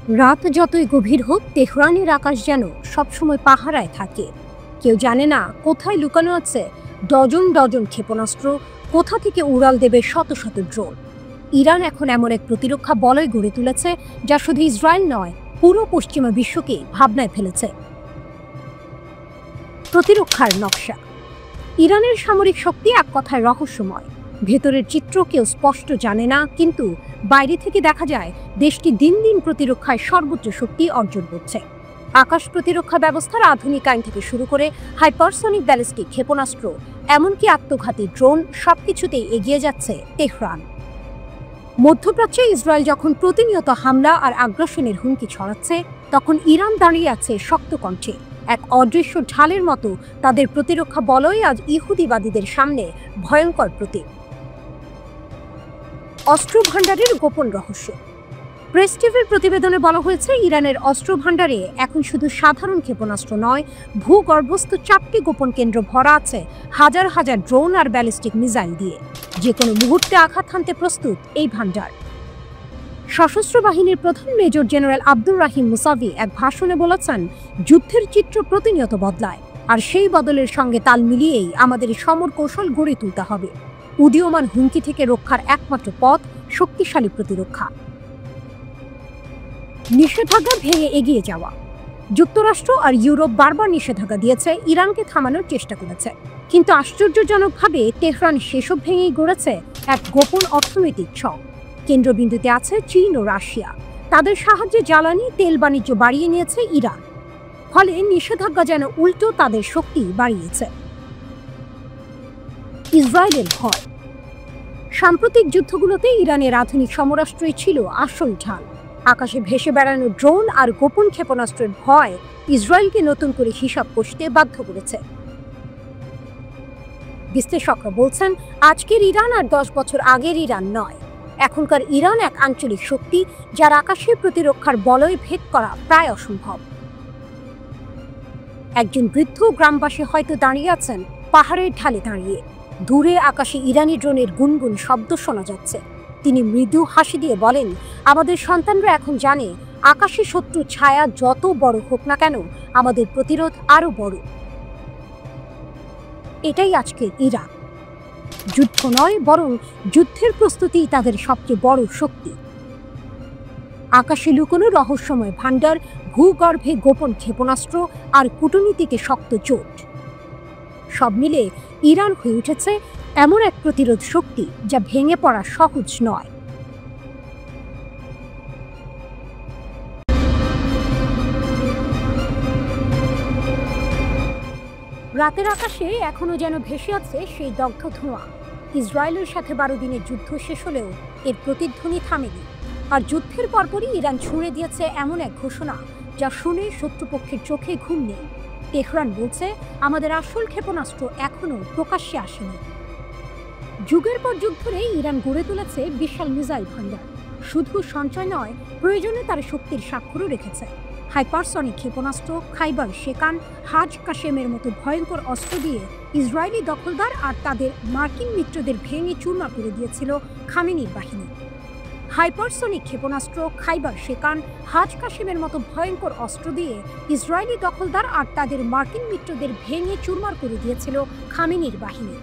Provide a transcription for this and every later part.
রাত যতই গভীর হোক, তেহরানের আকাশ যেন সবসময় পাহারায় থাকে। কেউ জানে না কোথায় লুকানো আছে ডজন ডজন ক্ষেপণাস্ত্র, কোথা থেকে উড়াল দেবে শত শত ড্রোন। ইরান এখন এমন এক প্রতিরক্ষা বলয় গড়ে তুলেছে যা শুধু ইসরায়েল নয়, পুরো পশ্চিমা বিশ্বকে ভাবনায় ফেলেছে। প্রতিরক্ষার নকশা। ইরানের সামরিক শক্তি এক কথায় রহস্যময়। ভেতরের চিত্র কেউ স্পষ্ট জানে না, কিন্তু বাইরে থেকে দেখা যায় দেশটি দিন দিন প্রতিরক্ষায় সর্বোচ্চ শক্তি অর্জন করছে। আকাশ প্রতিরক্ষা ব্যবস্থার আধুনিকায়ন থেকে শুরু করে হাইপারসনিক ব্যালিস্টিক ক্ষেপণাস্ত্র, এমনকি আত্মঘাতী ড্রোন, সবকিছুতেই এগিয়ে যাচ্ছে তেহরান। মধ্যপ্রাচ্যে ইসরায়েল যখন প্রতিনিয়ত হামলা আর আগ্রাসনের হুমকি ছড়াচ্ছে, তখন ইরান দাঁড়িয়ে আছে শক্ত কণ্ঠে। এক অদৃশ্য ঢালের মতো তাদের প্রতিরক্ষা বলয় আজ ইহুদিবাদীদের সামনে ভয়ঙ্কর প্রতীক। অস্ত্র ভাণ্ডারের গোপন রহস্য। প্রেস টিভির প্রতিবেদনে বলা হয়েছে, ইরানের অস্ত্র ভাণ্ডারে এখন শুধু সাধারণ ক্ষেপণাস্ত্র নয়, ভূগর্ভস্থ 4টি গোপন কেন্দ্র ভরা আছে হাজার হাজার ড্রোন আর ব্যালিস্টিক মিসাইল দিয়ে। যে কোনো মুহূর্তে আঘাত হানতে প্রস্তুত এই ভাণ্ডার। সশস্ত্র বাহিনীর প্রধান মেজর জেনারেল আব্দুর রাহিম মুসাভি এক ভাষণে বলেছেন, যুদ্ধের চিত্র প্রতিনিয়ত বদলায়, আর সেই বদলের সঙ্গে তাল মিলিয়েই আমাদের সমর কৌশল গড়ে তুলতে হবে। উদীয়মান হুমকি থেকে রক্ষার একমাত্র পথ শক্তিশালী প্রতিরক্ষা। নিষেধাজ্ঞা ভেঙে এগিয়ে যাওয়া। যুক্তরাষ্ট্র আর ইউরোপ বারবার নিষেধাজ্ঞা দিয়েছে, ইরানকে থামানোর চেষ্টা করেছে, কিন্তু আশ্চর্যজনকভাবে তেহরান সেসব ভেঙেই গড়েছে এক গোপন অর্থনৈতিক ছক। কেন্দ্রবিন্দুতে আছে চীন ও রাশিয়া। তাদের সাহায্যে জ্বালানি তেল বাণিজ্য বাড়িয়ে নিয়েছে ইরান। ফলে নিষেধাজ্ঞা যেন উল্টো তাদের শক্তি বাড়িয়েছে। ইসরায়েলের ভয়। সাম্প্রতিক যুদ্ধগুলোতে ইরানের আধুনিক সমরাস্ত্রই ছিল আসল ঢাল। আকাশে ভেসে বেড়ানো ড্রোন আর গোপন ক্ষেপণাস্ত্রের ভয় ইসরায়েলকে নতুন করে হিসাব কষতে বাধ্য করেছে। বিশ্লেষকরা বলছেন, আজকের ইরান আর 10 বছর আগের ইরান নয়। এখনকার ইরান এক আঞ্চলিক শক্তি, যার আকাশে প্রতিরক্ষার বলয় ভেদ করা প্রায় অসম্ভব। একজন বৃদ্ধ গ্রামবাসী হয়তো দাঁড়িয়ে আছেন পাহাড়ের ঢালে দাঁড়িয়ে। দূরে আকাশে ইরানি ড্রোনের গুনগুন শব্দ শোনা যাচ্ছে। তিনি মৃদু হাসি দিয়ে বলেন, আমাদের সন্তানরা এখন জানে আকাশে শত্রু ছায়া যত বড় হোক না কেন, আমাদের প্রতিরোধ আরো বড়। এটাই আজকের ইরান। যুদ্ধ নয়, বরং যুদ্ধের প্রস্তুতি তাদের সবচেয়ে বড় শক্তি। আকাশে লুকোনো রহস্যময় ভাণ্ডার, ভূগর্ভে গোপন ক্ষেপণাস্ত্র আর কূটনীতিকে শক্ত জোট, সব মিলে ইরান হয়ে উঠেছে এমন এক প্রতিরোধ শক্তি যা ভেঙে পড়া সহজ নয়। রাতের আকাশে এখনো যেন ভেসে আছে সেই দগ্ধ ধোঁয়া। ইসরায়েলের সাথে 12 দিনের যুদ্ধ শেষ হলেও এর প্রতিধ্বনি থামেনি। আর যুদ্ধের পরপরই ইরান ছুঁড়ে দিয়েছে এমন এক ঘোষণা যা শুনে শত্রুপক্ষের চোখে ঘুম নেই। তেহরান বলছে, আমাদের আসল ক্ষেপণাস্ত্র এখনো প্রকাশ্যে আসেনি। যুগের পর যুগ ধরে ইরান গড়ে তুলেছে বিশাল মিসাইল ভাণ্ডার। শুধু সঞ্চয় নয়, প্রয়োজনে তার শক্তির স্বাক্ষরও রেখেছে। হাইপারসনিক ক্ষেপণাস্ত্র, খাইবার শেকান, হাজ কাশেমের মতো ভয়ঙ্কর অস্ত্র দিয়ে ইসরায়েলি দখলদার আর তাদের মার্কিন মিত্রদের ভেঙে চুরমার করে দিয়েছিল খামেনির বাহিনী। হাইপারসনিক ক্ষেপণাস্ত্র, খাইবার শেকান, হাজ কাশেমের মতো ভয়ঙ্কর অস্ত্র দিয়ে ইসরায়েলি দখলদার আর তাদের মার্কিন মিত্রদের ভেঙে চুরমার করে দিয়েছিল খামেনির বাহিনী।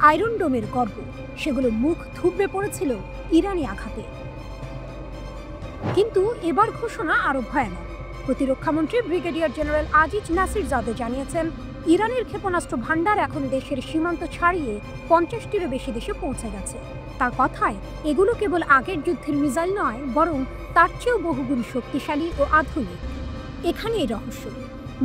আয়রন ডোমের গর্ব, সেগুলো মুখ থুবড়ে পড়েছিল ইরানি আঘাতে। কিন্তু এবার ঘোষণা আরো ভয়ানক। প্রতিরক্ষামন্ত্রী ব্রিগেডিয়ার জেনারেল আজিজ নাসিরজাদে জানিয়েছেন, ইরানের ক্ষেপণাস্ত্র ভাণ্ডার এখন দেশের সীমান্ত ছাড়িয়ে 50টিরও বেশি দেশে পৌঁছে গেছে। তার কথায়, এগুলো কেবল আগের যুদ্ধের মিসাইল নয়, বরং তার চেয়েও বহুগুণ শক্তিশালী ও আধুনিক। এখানেই রহস্য।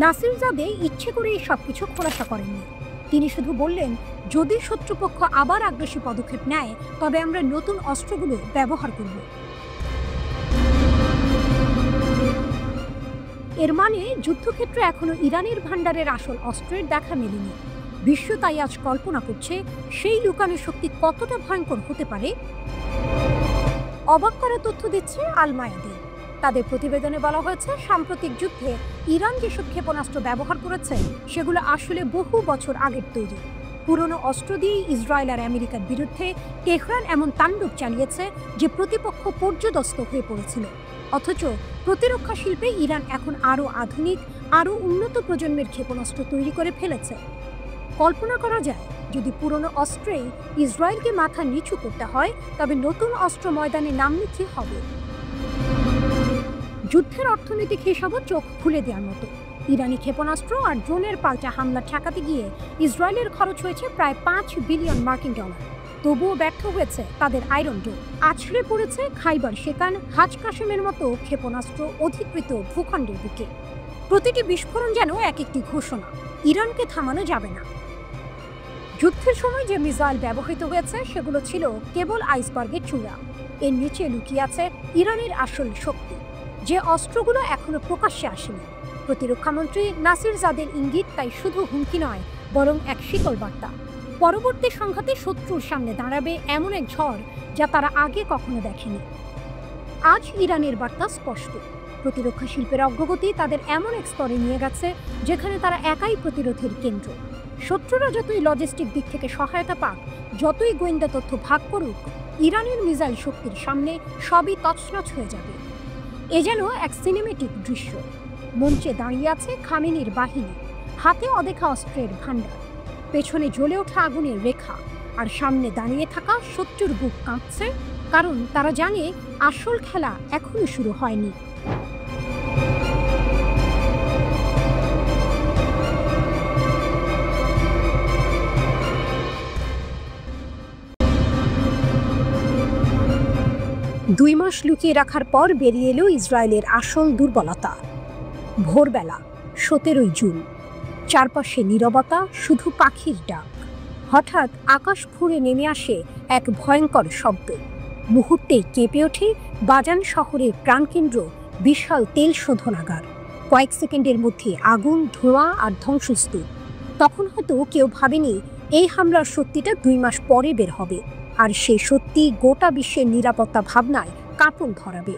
নাসিরজাদে ইচ্ছে করে এই সবকিছু খোলাসা করেননি। তিনি শুধু বললেন, যদি শত্রুপক্ষ আবার আগ্রাসী পদক্ষেপ নেয়, তবে আমরা নতুন অস্ত্রগুলো ব্যবহার করব। এর মানে যুদ্ধক্ষেত্রে এখনো ইরানের ভাণ্ডারের আসল অস্ত্রের দেখা মেলেনি। বিশ্ব তাই আজ কল্পনা করছে সেই লুকানো শক্তি কতটা ভয়ঙ্কর হতে পারে। অবাক করা তথ্য দিচ্ছে আল মায়াদি। তাদের প্রতিবেদনে বলা হয়েছে, সাম্প্রতিক যুদ্ধে ইরান যেসব ক্ষেপণাস্ত্র ব্যবহার করেছে সেগুলো আসলে বহু বছর আগের তৈরি। পুরনো অস্ত্র দিয়ে ইসরায়েল আর আমেরিকার বিরুদ্ধে তেহরান এমন তাণ্ডব চালিয়েছে যে প্রতিপক্ষ পর্যদস্ত হয়ে পড়েছিল। অথচ প্রতিরক্ষা শিল্পে ইরান এখন আরও আধুনিক, আরও উন্নত প্রজন্মের ক্ষেপণাস্ত্র তৈরি করে ফেলেছে। কল্পনা করা যায়, যদি পুরনো অস্ত্রেই ইসরায়েলকে মাথা নিচু করতে হয়, তবে নতুন অস্ত্র ময়দানে নামলে কি হবে? যুদ্ধের অর্থনৈতিক হিসাবও চোখ খুলে দেওয়ার মতো। ইরানি ক্ষেপণাস্ত্র আর ড্রোনের পাল্টা হামলা ঠেকাতে গিয়ে ইসরায়েলের খরচ হয়েছে প্রায় $5 বিলিয়ন। তবুও ব্যর্থ হয়েছে তাদের আয়রন ডোম। আছড়ে পড়েছে খাইবার শেকান, হাজ কাশেমের মতো ক্ষেপণাস্ত্র অধিকৃত ভূখণ্ডের বুকে। প্রতিটি বিস্ফোরণ যেন এক একটি ঘোষণা, ইরানকে থামানো যাবে না। যুদ্ধের সময় যে মিসাইল ব্যবহৃত হয়েছে সেগুলো ছিল কেবল আইসবার্গের চূড়া। এর নিচে লুকিয়ে আছে ইরানের আসল শক্তি, যে অস্ত্রগুলো এখনো প্রকাশ্যে আসেনি। প্রতিরক্ষামন্ত্রী নাসির জাদের ইঙ্গিত তাই শুধু হুমকি নয়, বরং এক শীতল বার্তা। পরবর্তী সংঘাতে শত্রুর সামনে দাঁড়াবে এমন এক ঝড় যা তারা আগে কখনো দেখেনি। আজ ইরানের বার্তা স্পষ্ট। প্রতিরক্ষা শিল্পের অগ্রগতি তাদের এমন এক স্তরে নিয়ে গেছে যেখানে তারা একাই প্রতিরোধের কেন্দ্র। শত্রুরা যতই লজিস্টিক দিক থেকে সহায়তা পাক, যতই গোয়েন্দা তথ্য ভাগ করুক, ইরানের মিসাইল শক্তির সামনে সবই তছনছ হয়ে যাবে। এ যেন এক সিনেমেটিক দৃশ্য। মঞ্চে দাঁড়িয়ে আছে খামেনির বাহিনী, হাতে অদেখা অস্ত্রের ভাণ্ডার, পেছনে জ্বলে ওঠা আগুনের রেখা, আর সামনে দাঁড়িয়ে থাকা শত্রুর বুক কাঁপছে, কারণ তারা জানে আসল খেলা এখনো শুরু হয়নি। দুই মাস লুকিয়ে রাখার পর বেরিয়ে এলো ইসরায়েলের আসল দুর্বলতা। ভোরবেলা 17 জুন, চারপাশে নীরবতা, শুধু পাখির ডাক। হঠাৎ আকাশ ফুঁড়ে নেমে আসে এক ভয়ঙ্কর শব্দ। মুহূর্তেই কেঁপে ওঠে বাজান শহরের প্রাণকেন্দ্র, বিশাল তেল শোধনাগার। কয়েক সেকেন্ডের মধ্যে আগুন, ধোঁয়া আর ধ্বংসস্তূপ। তখন হয়তো কেউ ভাবেনি এই হামলার সত্যিটা 2 মাস পরে বের হবে, আর সেই সত্যি গোটা বিশ্বের নিরাপত্তা ভাবনায় কাঁপন ধরাবে।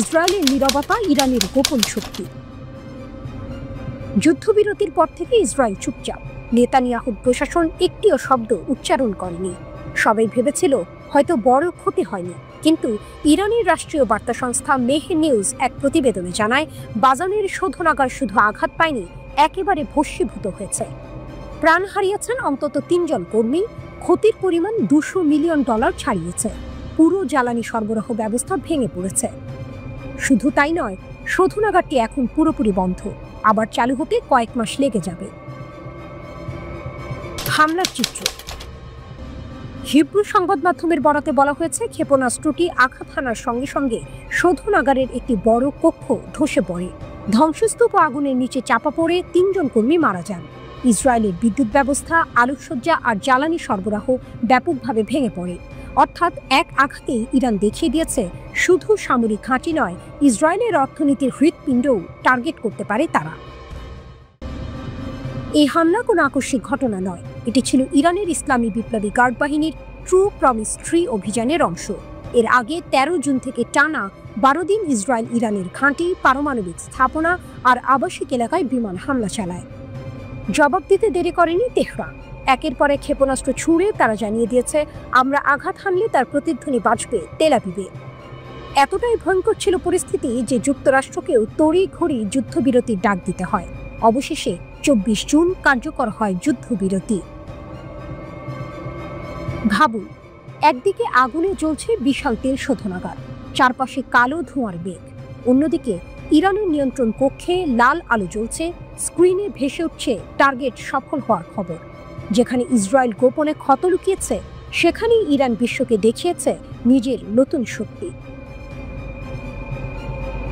ইসরায়েলের নীরবতা ইরানের গোপন শক্তি। যুদ্ধবিরতির পর থেকে ইসরায়েল চুপচাপ। নেতানিয়াহুর প্রশাসন একটিও শব্দ উচ্চারণ করেনি। সবাই ভেবেছিল হয়তো বড় ক্ষতি হয়নি, কিন্তু ইরানের রাষ্ট্রীয় বার্তা সংস্থা মেহের নিউজ এক প্রতিবেদনে জানায়, বাজানের শোধনাগার শুধু আঘাত পায়নি, একেবারে ভস্মীভূত হয়েছে। প্রাণ হারিয়েছেন অন্তত 3 জন কর্মী, ক্ষতির পরিমাণ $200 মিলিয়ন ছাড়িয়েছে। পুরো জ্বালানি সরবরাহ ব্যবস্থা ভেঙে পড়েছে। শুধু তাই নয়, শোধনাগারটি এখন পুরোপুরি বন্ধ, আবার চালু হতে কয়েক মাস লেগে যাবে। হামলার চিত্র। হিব্রু সংবাদ মাধ্যমের বরাতে বলা হয়েছে, ক্ষেপণাস্ত্রটি আঘাত হানার সঙ্গে সঙ্গে শোধনাগারের একটি বড় কক্ষ ধসে পড়ে। ধ্বংসস্তূপ ও আগুনের নিচে চাপা পড়ে 3 জন কর্মী মারা যান। ইসরায়েলের বিদ্যুৎ ব্যবস্থা, আলোকসজ্জা আর জ্বালানি সরবরাহ ব্যাপকভাবে ভেঙে পড়ে। অর্থাৎ এক আঘাতেই ইরান দেখিয়ে দিয়েছে শুধু সামরিক ঘাঁটি নয়, ইসরায়েলের অর্থনীতির হৃৎপিণ্ডও টার্গেট করতে পারে তারা। এই হামলা কোনো আকস্মিক ঘটনা নয়, এটি ছিল ইরানের ইসলামী বিপ্লবী গার্ড বাহিনীর ট্রু প্রমিস 3 অভিযানের অংশ। এর আগে 13 জুন থেকে টানা 12 দিন ইসরায়েল ইরানের ঘাঁটি, পারমাণবিক স্থাপনা আর আবাসিক এলাকায় বিমান হামলা চালায়। জবাব দিতে দেরি করেনি তেহরান। একের পর এক ক্ষেপণাস্ত্র ছুড়ে তারা জানিয়ে দিয়েছে, আমরা আঘাত হানলে তার প্রতিধ্বনি বাজবে তেল আবিবে। এতটাই ভয়ঙ্কর ছিল পরিস্থিতি যে যুক্তরাষ্ট্রকেও তড়িঘড়ি যুদ্ধবিরতির ডাক দিতে হয়। অবশেষে 24 জুন কার্যকর হয় যুদ্ধবিরতি। ভাবুন, একদিকে আগুনে জ্বলছে বিশাল তেল শোধনাগার, চারপাশে কালো ধোঁয়ার বেগ। অন্যদিকে ইরানের নিয়ন্ত্রণ কক্ষে লাল আলো জ্বলছে, স্ক্রিনে ভেসে উঠছে টার্গেট সফল হওয়ার খবর। যেখানে ইসরায়েল গোপনে ক্ষত লুকিয়েছে, সেখানেই ইরান বিশ্বকে দেখিয়েছে নিজের নতুন শক্তি।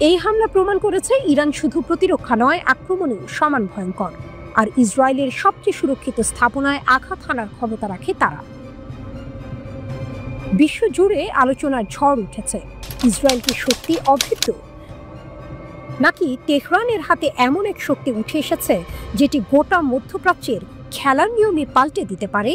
এই হামলা প্রমাণ করেছে ইরান শুধু প্রতিরক্ষা নয়, আক্রমণেও সমান ভয়ঙ্কর। আর ইসরায়েলের সবচেয়ে সুরক্ষিত স্থাপনায় আঘাত হানার ক্ষমতা রাখে তারা। বিশ্বজুড়ে আলোচনার ঝড় উঠেছে। ইসরায়েল কি সত্যি অভেদ্য, নাকি তেহরানের হাতে এমন এক শক্তি উঠে এসেছে যেটি গোটা মধ্যপ্রাচ্যের খেলার নিয়মে পাল্টে দিতে পারে?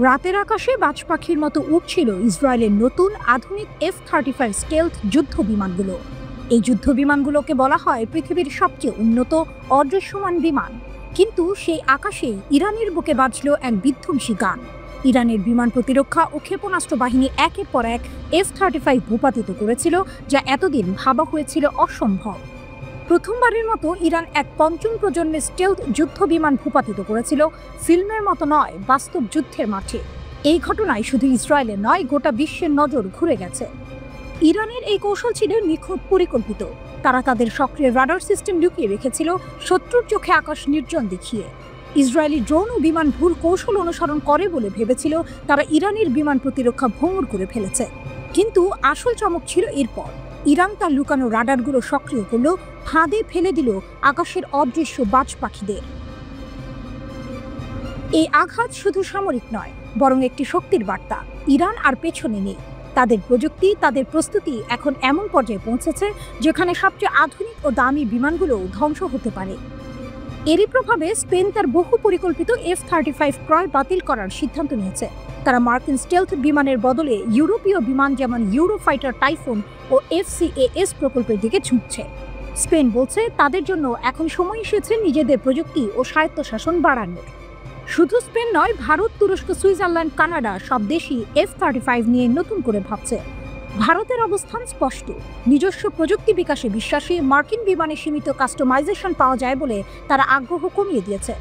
রাতের আকাশে বাজ পাখির মতো উড়ছিল ইসরায়েলের নতুন আধুনিক F-35 স্টেলথ যুদ্ধ বিমানগুলো। এই যুদ্ধ বিমানগুলোকে বলা হয় পৃথিবীর সবচেয়ে উন্নত অদৃশ্যমান বিমান। কিন্তু সেই আকাশেই ইরানের বুকে বাজল এক বিধ্বংসী গান। ইরানের বিমান প্রতিরক্ষা ও ক্ষেপণাস্ত্র বাহিনী একের পর এক F-35 ভূপাতিত করেছিল, যা এতদিন ভাবা হয়েছিল অসম্ভব। প্রথমবারের মতো ইরান এক পঞ্চম প্রজন্মের স্টেলথ যুদ্ধ বিমান ভূপাতিত করেছিল, ফিল্মের মতো নয়, বাস্তব যুদ্ধের মাঠে। এই ঘটনায় শুধু ইসরায়েলের নয়, গোটা বিশ্বের নজর ঘুরে গেছে। ইরানের এই কৌশল ছিল নিখুঁত পরিকল্পিত। তারা তাদের সক্রিয় রাডার সিস্টেম লুকিয়ে রেখেছিল, শত্রুর চোখে আকাশ নির্জন দেখিয়ে। ইসরায়েলি ড্রোন ও বিমান ভুল কৌশল অনুসরণ করে বলে ভেবেছিল তারা ইরানের বিমান প্রতিরক্ষা ভঙ্গুর করে ফেলেছে। কিন্তু আসল চমক ছিল এরপর। ইরান তার লুকানো রাডারগুলো সক্রিয় করল, ফাঁদে ফেলে দিল আকাশের অদৃশ্য বাজ পাখিদের। এই আঘাত শুধু সামরিক নয়, বরং একটি শক্তির বার্তা। ইরান আর পেছনে নেই। তাদের প্রযুক্তি, তাদের প্রস্তুতি এখন এমন পর্যায়ে পৌঁছেছে যেখানে সবচেয়ে আধুনিক ও দামি বিমানগুলো ধ্বংস হতে পারে। এরই প্রভাবে স্পেন তার বহু পরিকল্পিত F-35 ক্রয় বাতিল করার সিদ্ধান্ত নিয়েছে। তারা মার্কিন স্টেলথ বিমানের বদলে ইউরোপীয় বিমান যেমন ইউরোফাইটার টাইফুন ও FCAS প্রকল্পের দিকে ঝুঁকছে। স্পেন বলছে তাদের জন্য এখন সময় এসেছে নিজেদের প্রযুক্তি ও স্বায়ত্তশাসন বাড়ানোর। শুধু স্পেন নয়, ভারত, তুরস্ক, সুইজারল্যান্ড, কানাডা সব দেশই F-35 নিয়ে নতুন করে ভাবছে। ভারতের অবস্থান স্পষ্ট। নিজস্ব প্রযুক্তি বিকাশে বিশ্বাসী, মার্কিন বিমানে সীমিত কাস্টমাইজেশন পাওয়া যায় বলে তারা আগ্রহ কমিয়ে দিয়েছে।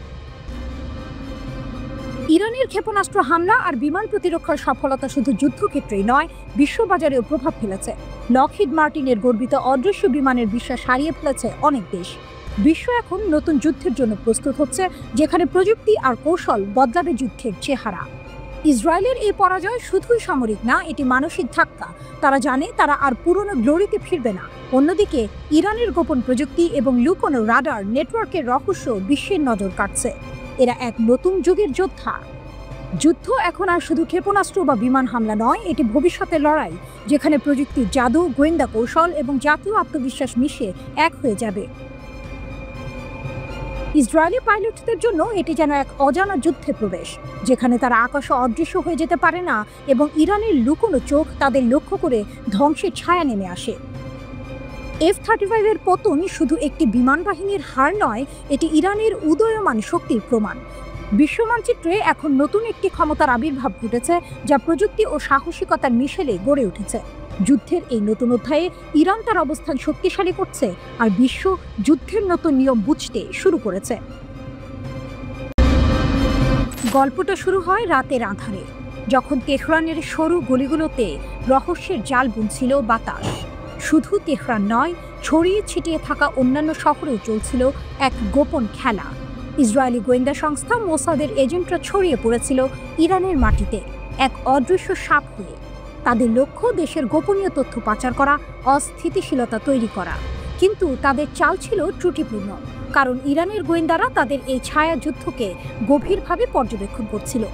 ইরানের ক্ষেপণাস্ত্র হামলা আর বিমান প্রতিরক্ষার সফলতা শুধু যুদ্ধক্ষেত্রেই নয়, বিশ্ববাজারেও প্রভাব ফেলেছে। লকহিড মার্টিনের গর্বিত অদৃশ্য বিমানের বিশ্বাস হারিয়ে ফেলেছে অনেক দেশ। বিশ্ব এখন নতুন যুদ্ধের জন্য প্রস্তুত হচ্ছে, যেখানে প্রযুক্তি আর কৌশল বদলাবে যুদ্ধের চেহারা। ইসরায়েলের এই পরাজয় শুধুই সামরিক না, এটি মানসিক ধাক্কা। তারা জানে তারা আর পুরনো গ্লোরিতে ফিরবে না। অন্যদিকে ইরানের গোপন প্রযুক্তি এবং লুকোনো রাডার নেটওয়ার্কের রহস্য বিশ্বের নজর কাটছে। এরা এক নতুন যুগের যোদ্ধা। যুদ্ধ এখন আর শুধু ক্ষেপণাস্ত্র বা বিমান হামলা নয়, এটি ভবিষ্যতের লড়াই, যেখানে প্রযুক্তির জাদু, গোয়েন্দা কৌশল এবং জাতীয় আত্মবিশ্বাস মিশে এক হয়ে যাবে। ইসরায়েলি পাইলটদের জন্য এটি যেন এক অজানা যুদ্ধে প্রবেশ, যেখানে তারা আকাশে অদৃশ্য হয়ে যেতে পারে না এবং ইরানের লুকোনো চোখ তাদের লক্ষ্য করে ধ্বংসের ছায়া নেমে আসে। F-35 এর পতন শুধু একটি বিমান বাহিনীর হার নয়, এটি ইরানের উদীয়মান শক্তির প্রমাণ। বিশ্ব মানচিত্রে এখন নতুন একটি ক্ষমতার আবির্ভাব ঘটেছে, যা প্রযুক্তি ও সাহসিকতার মিশেলে গড়ে উঠেছে। যুদ্ধের এই নতুন অধ্যায়ে ইরান তার অবস্থান শক্তিশালী করছে, আর বিশ্ব যুদ্ধের নতুন নিয়ম বুঝতে শুরু করেছে। গল্পটা শুরু হয় রাতের আঁধারে, যখন তেহরানের সরু গলিগুলোতে রহস্যের জাল বুনছিল বাতাস। শুধু তেহরান নয়, ছড়িয়ে ছিটিয়ে থাকা অন্যান্য শহরেও চলছিল এক গোপন খেলা। ইসরায়েলি গোয়েন্দা সংস্থা মোসাদের এজেন্টরা ছড়িয়ে পড়েছিল ইরানের মাটিতে এক অদৃশ্য সাপ হয়ে। তাদের লক্ষ্য দেশের গোপনীয় তথ্য পাচার করা, অস্থিতিশীলতা তৈরি করা। কিন্তু তাদের চাল ছিল ত্রুটিপূর্ণ, কারণ ইরানের গোয়েন্দারা তাদের এই ছায়া যুদ্ধকে গভীরভাবে পর্যবেক্ষণ করছিল।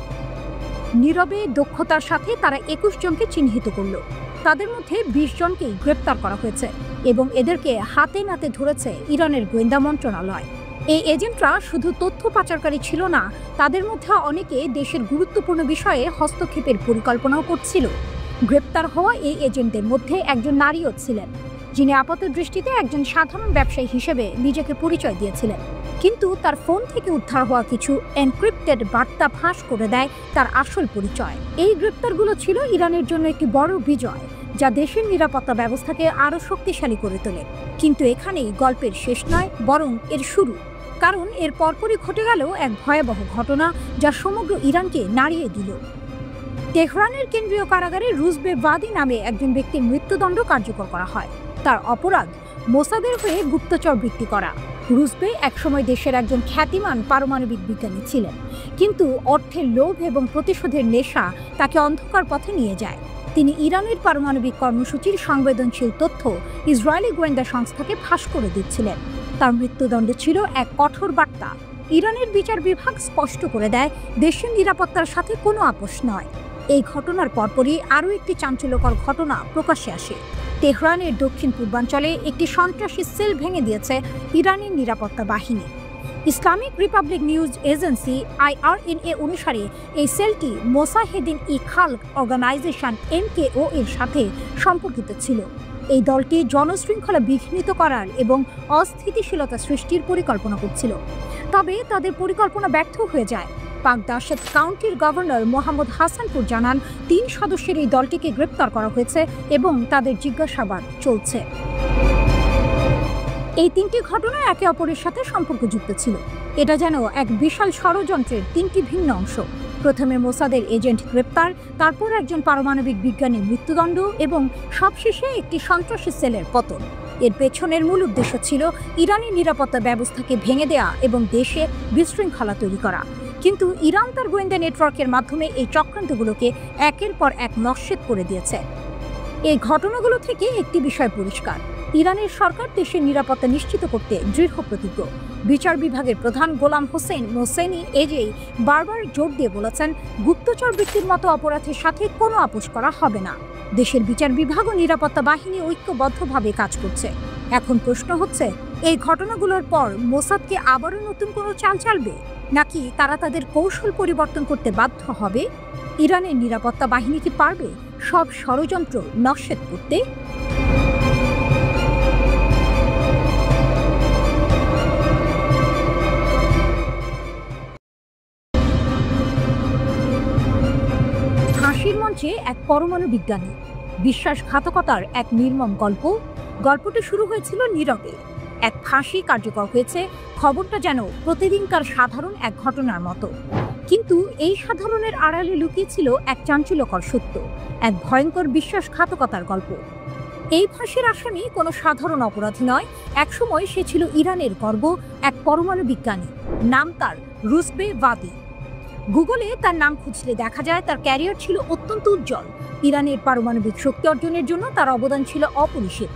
নীরবে, দক্ষতার সাথে তারা 21 জনকে চিহ্নিত করল। তাদের মধ্যে 20 জনকেই গ্রেপ্তার করা হয়েছে এবং এদেরকে হাতে নাতে ধরেছে ইরানের গোয়েন্দা মন্ত্রণালয়। এই এজেন্টরা শুধু তথ্য পাচারকারী ছিল না, তাদের মধ্যে অনেকে দেশের গুরুত্বপূর্ণ বিষয়ে হস্তক্ষেপের পরিকল্পনাও করছিল। গ্রেপ্তার হওয়া এই এজেন্টদের মধ্যে একজন নারীও ছিলেন, যিনি আপাতদৃষ্টিতে একজন সাধারণ ব্যবসায়ী হিসেবে নিজেকে পরিচয় দিয়েছিলেন। কিন্তু তার ফোন থেকে উদ্ধার হওয়া কিছু এনক্রিপ্টেড বার্তা ফাঁস করে দেয় তার আসল পরিচয়। এই গ্রেপ্তারগুলো ছিল ইরানের জন্য একটি বড় বিজয়, যা দেশের নিরাপত্তা ব্যবস্থাকে আরও শক্তিশালী করে তোলে। কিন্তু এখানেই গল্পের শেষ নয়, বরং এর শুরু। কারণ এর পরপরই ঘটে গেল এক ভয়াবহ ঘটনা, যা সমগ্র ইরানকে নাড়িয়ে দিল। তেহরানের কেন্দ্রীয় কারাগারে রুজবে বাদি নামে একজন ব্যক্তির মৃত্যুদণ্ড কার্যকর করা হয়। তার অপরাধ মোসাদের হয়ে গুপ্তচর বৃত্তি করা। রুজবে একসময় দেশের একজন খ্যাতিমান পারমাণবিক বিজ্ঞানী ছিলেন, কিন্তু অর্থের লোভ এবং প্রতিশোধের নেশা তাকে অন্ধকার পথে নিয়ে যায়। তিনি ইরানের পারমাণবিক কর্মসূচির সংবেদনশীল তথ্য ইসরায়েলি গোয়েন্দা সংস্থাকে ফাঁস করে দিচ্ছিলেন। তার মৃত্যুদণ্ড ছিল এক কঠোর বার্তা। ইরানের বিচার বিভাগ স্পষ্ট করে দেয়, দেশের নিরাপত্তার সাথে কোনো আপোষ নয়। এই ঘটনার পরপরই আরও একটি চাঞ্চল্যকর ঘটনা প্রকাশ্যে আসে। তেহরানের দক্ষিণ পূর্বাঞ্চলে একটি সন্ত্রাসী সেল ভেঙে দিয়েছে ইরানের নিরাপত্তা বাহিনী। Islamic Republic news agency IRNA অনুসারে এই সেলটি মোসাহেদিন-ই-খালক অর্গানাইজেশন MKO এর সাথে সম্পর্কিত ছিল। এই দলটি জনশৃঙ্খলা বিঘ্নিত করার এবং অস্থিতিশীলতা সৃষ্টির পরিকল্পনা করছিল। তবে তাদের পরিকল্পনা ব্যর্থ হয়ে যায়। পাক দাশেত কাউন্টির গভর্নর মোহাম্মদ হাসানপুর জানান ৩ সদস্যের এই দলটিকে গ্রেপ্তার করা হয়েছে এবং তাদের জিজ্ঞাসাবাদ চলছে। এই ৩টি ঘটনা একে অপরের সাথে সম্পর্কযুক্ত ছিল। এটা যেন এক বিশাল ষড়যন্ত্রের ৩টি ভিন্ন অংশ। প্রথমে মোসাদের এজেন্ট গ্রেপ্তার, তারপর একজন পারমাণবিক বিজ্ঞানীর মৃত্যুদণ্ড এবং সবশেষে একটি সন্ত্রাসী সেলের পতন। এর পেছনের মূল উদ্দেশ্য ছিল ইরানি নিরাপত্তা ব্যবস্থাকে ভেঙে দেয়া এবং দেশে বিশৃঙ্খলা তৈরি করা। কিন্তু ইরান তার গোয়েন্দা নেটওয়ার্কের মাধ্যমে এই চক্রান্তগুলোকে একের পর এক নস্যাৎ করে দিয়েছে। এই ঘটনাগুলো থেকে একটি বিষয় পরিষ্কার, ইরানের সরকার দেশের নিরাপত্তা নিশ্চিত করতে দৃঢ় প্রতিজ্ঞ। বিচার বিভাগের প্রধান গোলাম হোসেন মোসেনি এজেই বারবার জোর দিয়ে বলেছেন, গুপ্তচর বৃত্তির মতো অপরাধের সাথে কোনো আপোষ করা হবে না। দেশের বিচার বিভাগ ও নিরাপত্তা বাহিনী ঐক্যবদ্ধভাবে কাজ করছে। এখন প্রশ্ন হচ্ছে, এই ঘটনাগুলোর পর মোসাদকে আবারও নতুন কোনো চাল চালবে, নাকি তারা তাদের কৌশল পরিবর্তন করতে বাধ্য হবে? ইরানের নিরাপত্তা বাহিনী কি পারবে সব ষড়যন্ত্র নস্যাৎ করতে? ফাঁসির মঞ্চে এক পরমাণু বিজ্ঞানী, বিশ্বাসঘাতকতার এক নির্মম গল্প। গল্পটা শুরু হয়েছিল নীরবে। এক ফাঁসি কার্যকর হয়েছে, খবরটা যেন প্রতিদিনকার সাধারণ এক ঘটনার মতো। কিন্তু এই সাধারণের আড়ালে লুকিয়ে ছিল এক চাঞ্চল্যকর সত্য, এক ভয়ঙ্কর বিশ্বাসঘাতকতার গল্প। এই ফাঁসির আসামি কোনো সাধারণ অপরাধী নয়। একসময় সে ছিল ইরানের গর্ব, এক পরমাণু বিজ্ঞানী। নাম তার রুজবে ভাদি। গুগলে তার নাম খুঁজলে দেখা যায় তার ক্যারিয়ার ছিল অত্যন্ত উজ্জ্বল। ইরানের পারমাণবিক শক্তি অর্জনের জন্য তার অবদান ছিল অপরিসীম।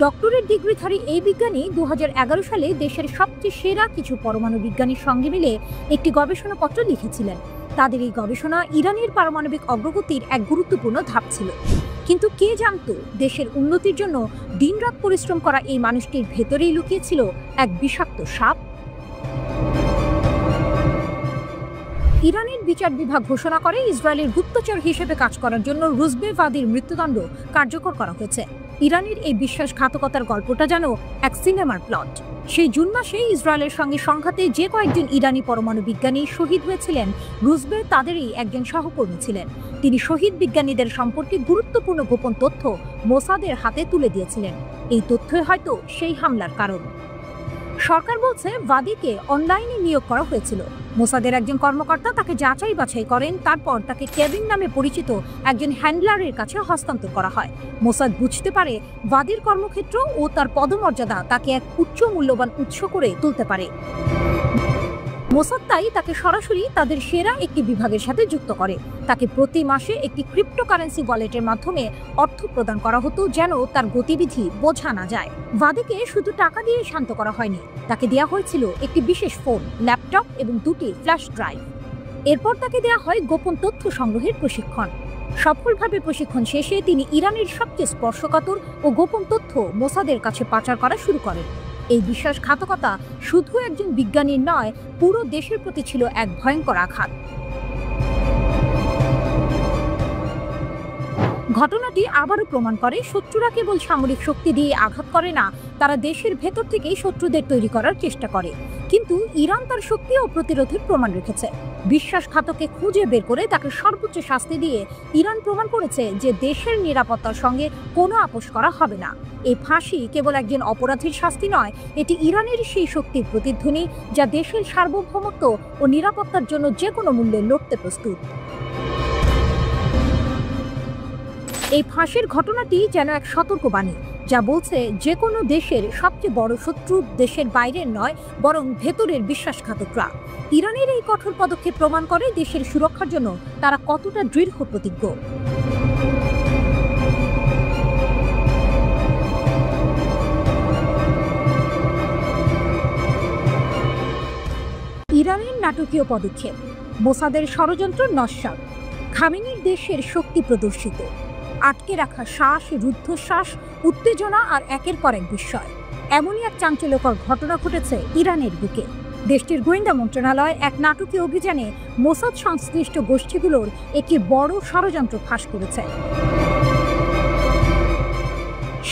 ডক্টরেট ডিগ্রিধারী এই বিজ্ঞানী ২০১১ সালে দেশের সবচেয়ে সেরা কিছু পরমাণু বিজ্ঞানীর সঙ্গে মিলে একটি গবেষণাপত্র লিখেছিলেন। তাদের এই গবেষণা ইরানের পারমাণবিক অগ্রগতির এক গুরুত্বপূর্ণ ধাপ ছিল। কিন্তু কে জানতো, দেশের উন্নতির জন্য দিনরাত পরিশ্রম করা এই মানুষটির ভেতরেই লুকিয়েছিল এক বিষাক্ত সাপ। ইরানের বিচার বিভাগ ঘোষণা করে ইসরায়েলের গুপ্তচর হিসেবে কাজ করার জন্য রুজবে ভাদির মৃত্যুদণ্ড কার্যকর করা হয়েছে। ইরানের এই বিশ্বাসঘাতকতার গল্পটা যেন এক সিনেমার প্লট। সেই জুন মাসে ইসরায়েলের সঙ্গে সংঘাতে যে কয়েকজন ইরানি পরমাণু বিজ্ঞানী শহীদ হয়েছিলেন, রুজবে তাদেরই একজন সহকর্মী ছিলেন। তিনি শহীদ বিজ্ঞানীদের সম্পর্কে গুরুত্বপূর্ণ গোপন তথ্য মোসাদের হাতে তুলে দিয়েছিলেন। এই তথ্যই হয়তো সেই হামলার কারণ। সরকার বলছে ভাদিকে অনলাইনে নিয়োগ করা হয়েছিল। মোসাদের একজন কর্মকর্তা তাকে যাচাই বাছাই করেন, তারপর তাকে কেভিন নামে পরিচিত একজন হ্যান্ডলারের কাছে হস্তান্তর করা হয়। মোসাদ বুঝতে পারে ভাদির কর্মক্ষেত্র ও তার পদমর্যাদা তাকে এক উচ্চ মূল্যবান উৎস করে তুলতে পারে। মোসাদ তাই তাকে সরাসরি তাদের সেরা একটি বিভাগের সাথে যুক্ত করে। তাকে প্রতি মাসে একটি ক্রিপ্টোকারেন্সি ওয়ালেটের মাধ্যমে অর্থ প্রদান করা হতো, যেন তার গতিবিধি বোঝা না যায়। ভাদিকে শুধু টাকা দিয়ে শান্ত করা হয়নি, তাকে দেওয়া হয়েছিল একটি বিশেষ ফোন, ল্যাপটপ এবং 2টি ফ্ল্যাশ ড্রাইভ। এরপর তাকে দেওয়া হয় গোপন তথ্য সংগ্রহের প্রশিক্ষণ। সফলভাবে প্রশিক্ষণ শেষে তিনি ইরানের সবচেয়ে স্পর্শকাতর ও গোপন তথ্য মোসাদের কাছে পাচার করা শুরু করেন। এই বিশ্বাসঘাতকতা শুধু একজন বিজ্ঞানীর নয়, পুরো দেশের প্রতি ছিল এক ভয়ঙ্কর আঘাত। ঘটনাটি আবারও প্রমাণ করে শত্রুরা কেবল সামরিক শক্তি দিয়ে আঘাত করে না, তারা দেশের ভেতর থেকেই শত্রুদের তৈরি করার চেষ্টা করে। কিন্তু ইরান তার শক্তি ও প্রতিরোধের প্রমাণ রেখেছে। বিশ্বাসঘাতককে খুঁজে বের করে তাকে সর্বোচ্চ শাস্তি দিয়ে ইরান প্রমাণ করেছে যে দেশের নিরাপত্তার সঙ্গে কোনো আপোষ করা হবে না। এই ফাঁসি কেবল একজন অপরাধীর শাস্তি নয়, এটি ইরানের সেই শক্তির প্রতিধ্বনি যা দেশের সার্বভৌমত্ব ও নিরাপত্তার জন্য যে কোনো মূল্যে লড়তে প্রস্তুত। এই ফাঁসির ঘটনাটি যেন এক সতর্কবাণী, যা বলছে যে কোনো দেশের সবচেয়ে বড় শত্রু দেশের বাইরের নয়, বরং ভেতরের বিশ্বাসঘাতকরা। ইরানের এই কঠোর পদক্ষেপ প্রমাণ করে দেশের সুরক্ষার জন্য তারা কতটা দৃঢ় প্রতিজ্ঞ। ইরানের নাটকীয় পদক্ষেপ, মোসাদের ষড়যন্ত্র নস্যাৎ, খামেনির দেশের শক্তি প্রদর্শিত, আটকে রাখা শ্বাস, রুদ্ধশ্বাস, উত্তেজনা আর একের পর এক বিস্ময়। এমনই এক চাঞ্চল্যকর ঘটনা ঘটেছে ইরানের বুকে। দেশটির গোয়েন্দা মন্ত্রণালয় এক নাটকীয় অভিযানে মোসাদ সংশ্লিষ্ট গোষ্ঠীগুলোর একটি বড় ষড়যন্ত্র ফাঁস করেছে।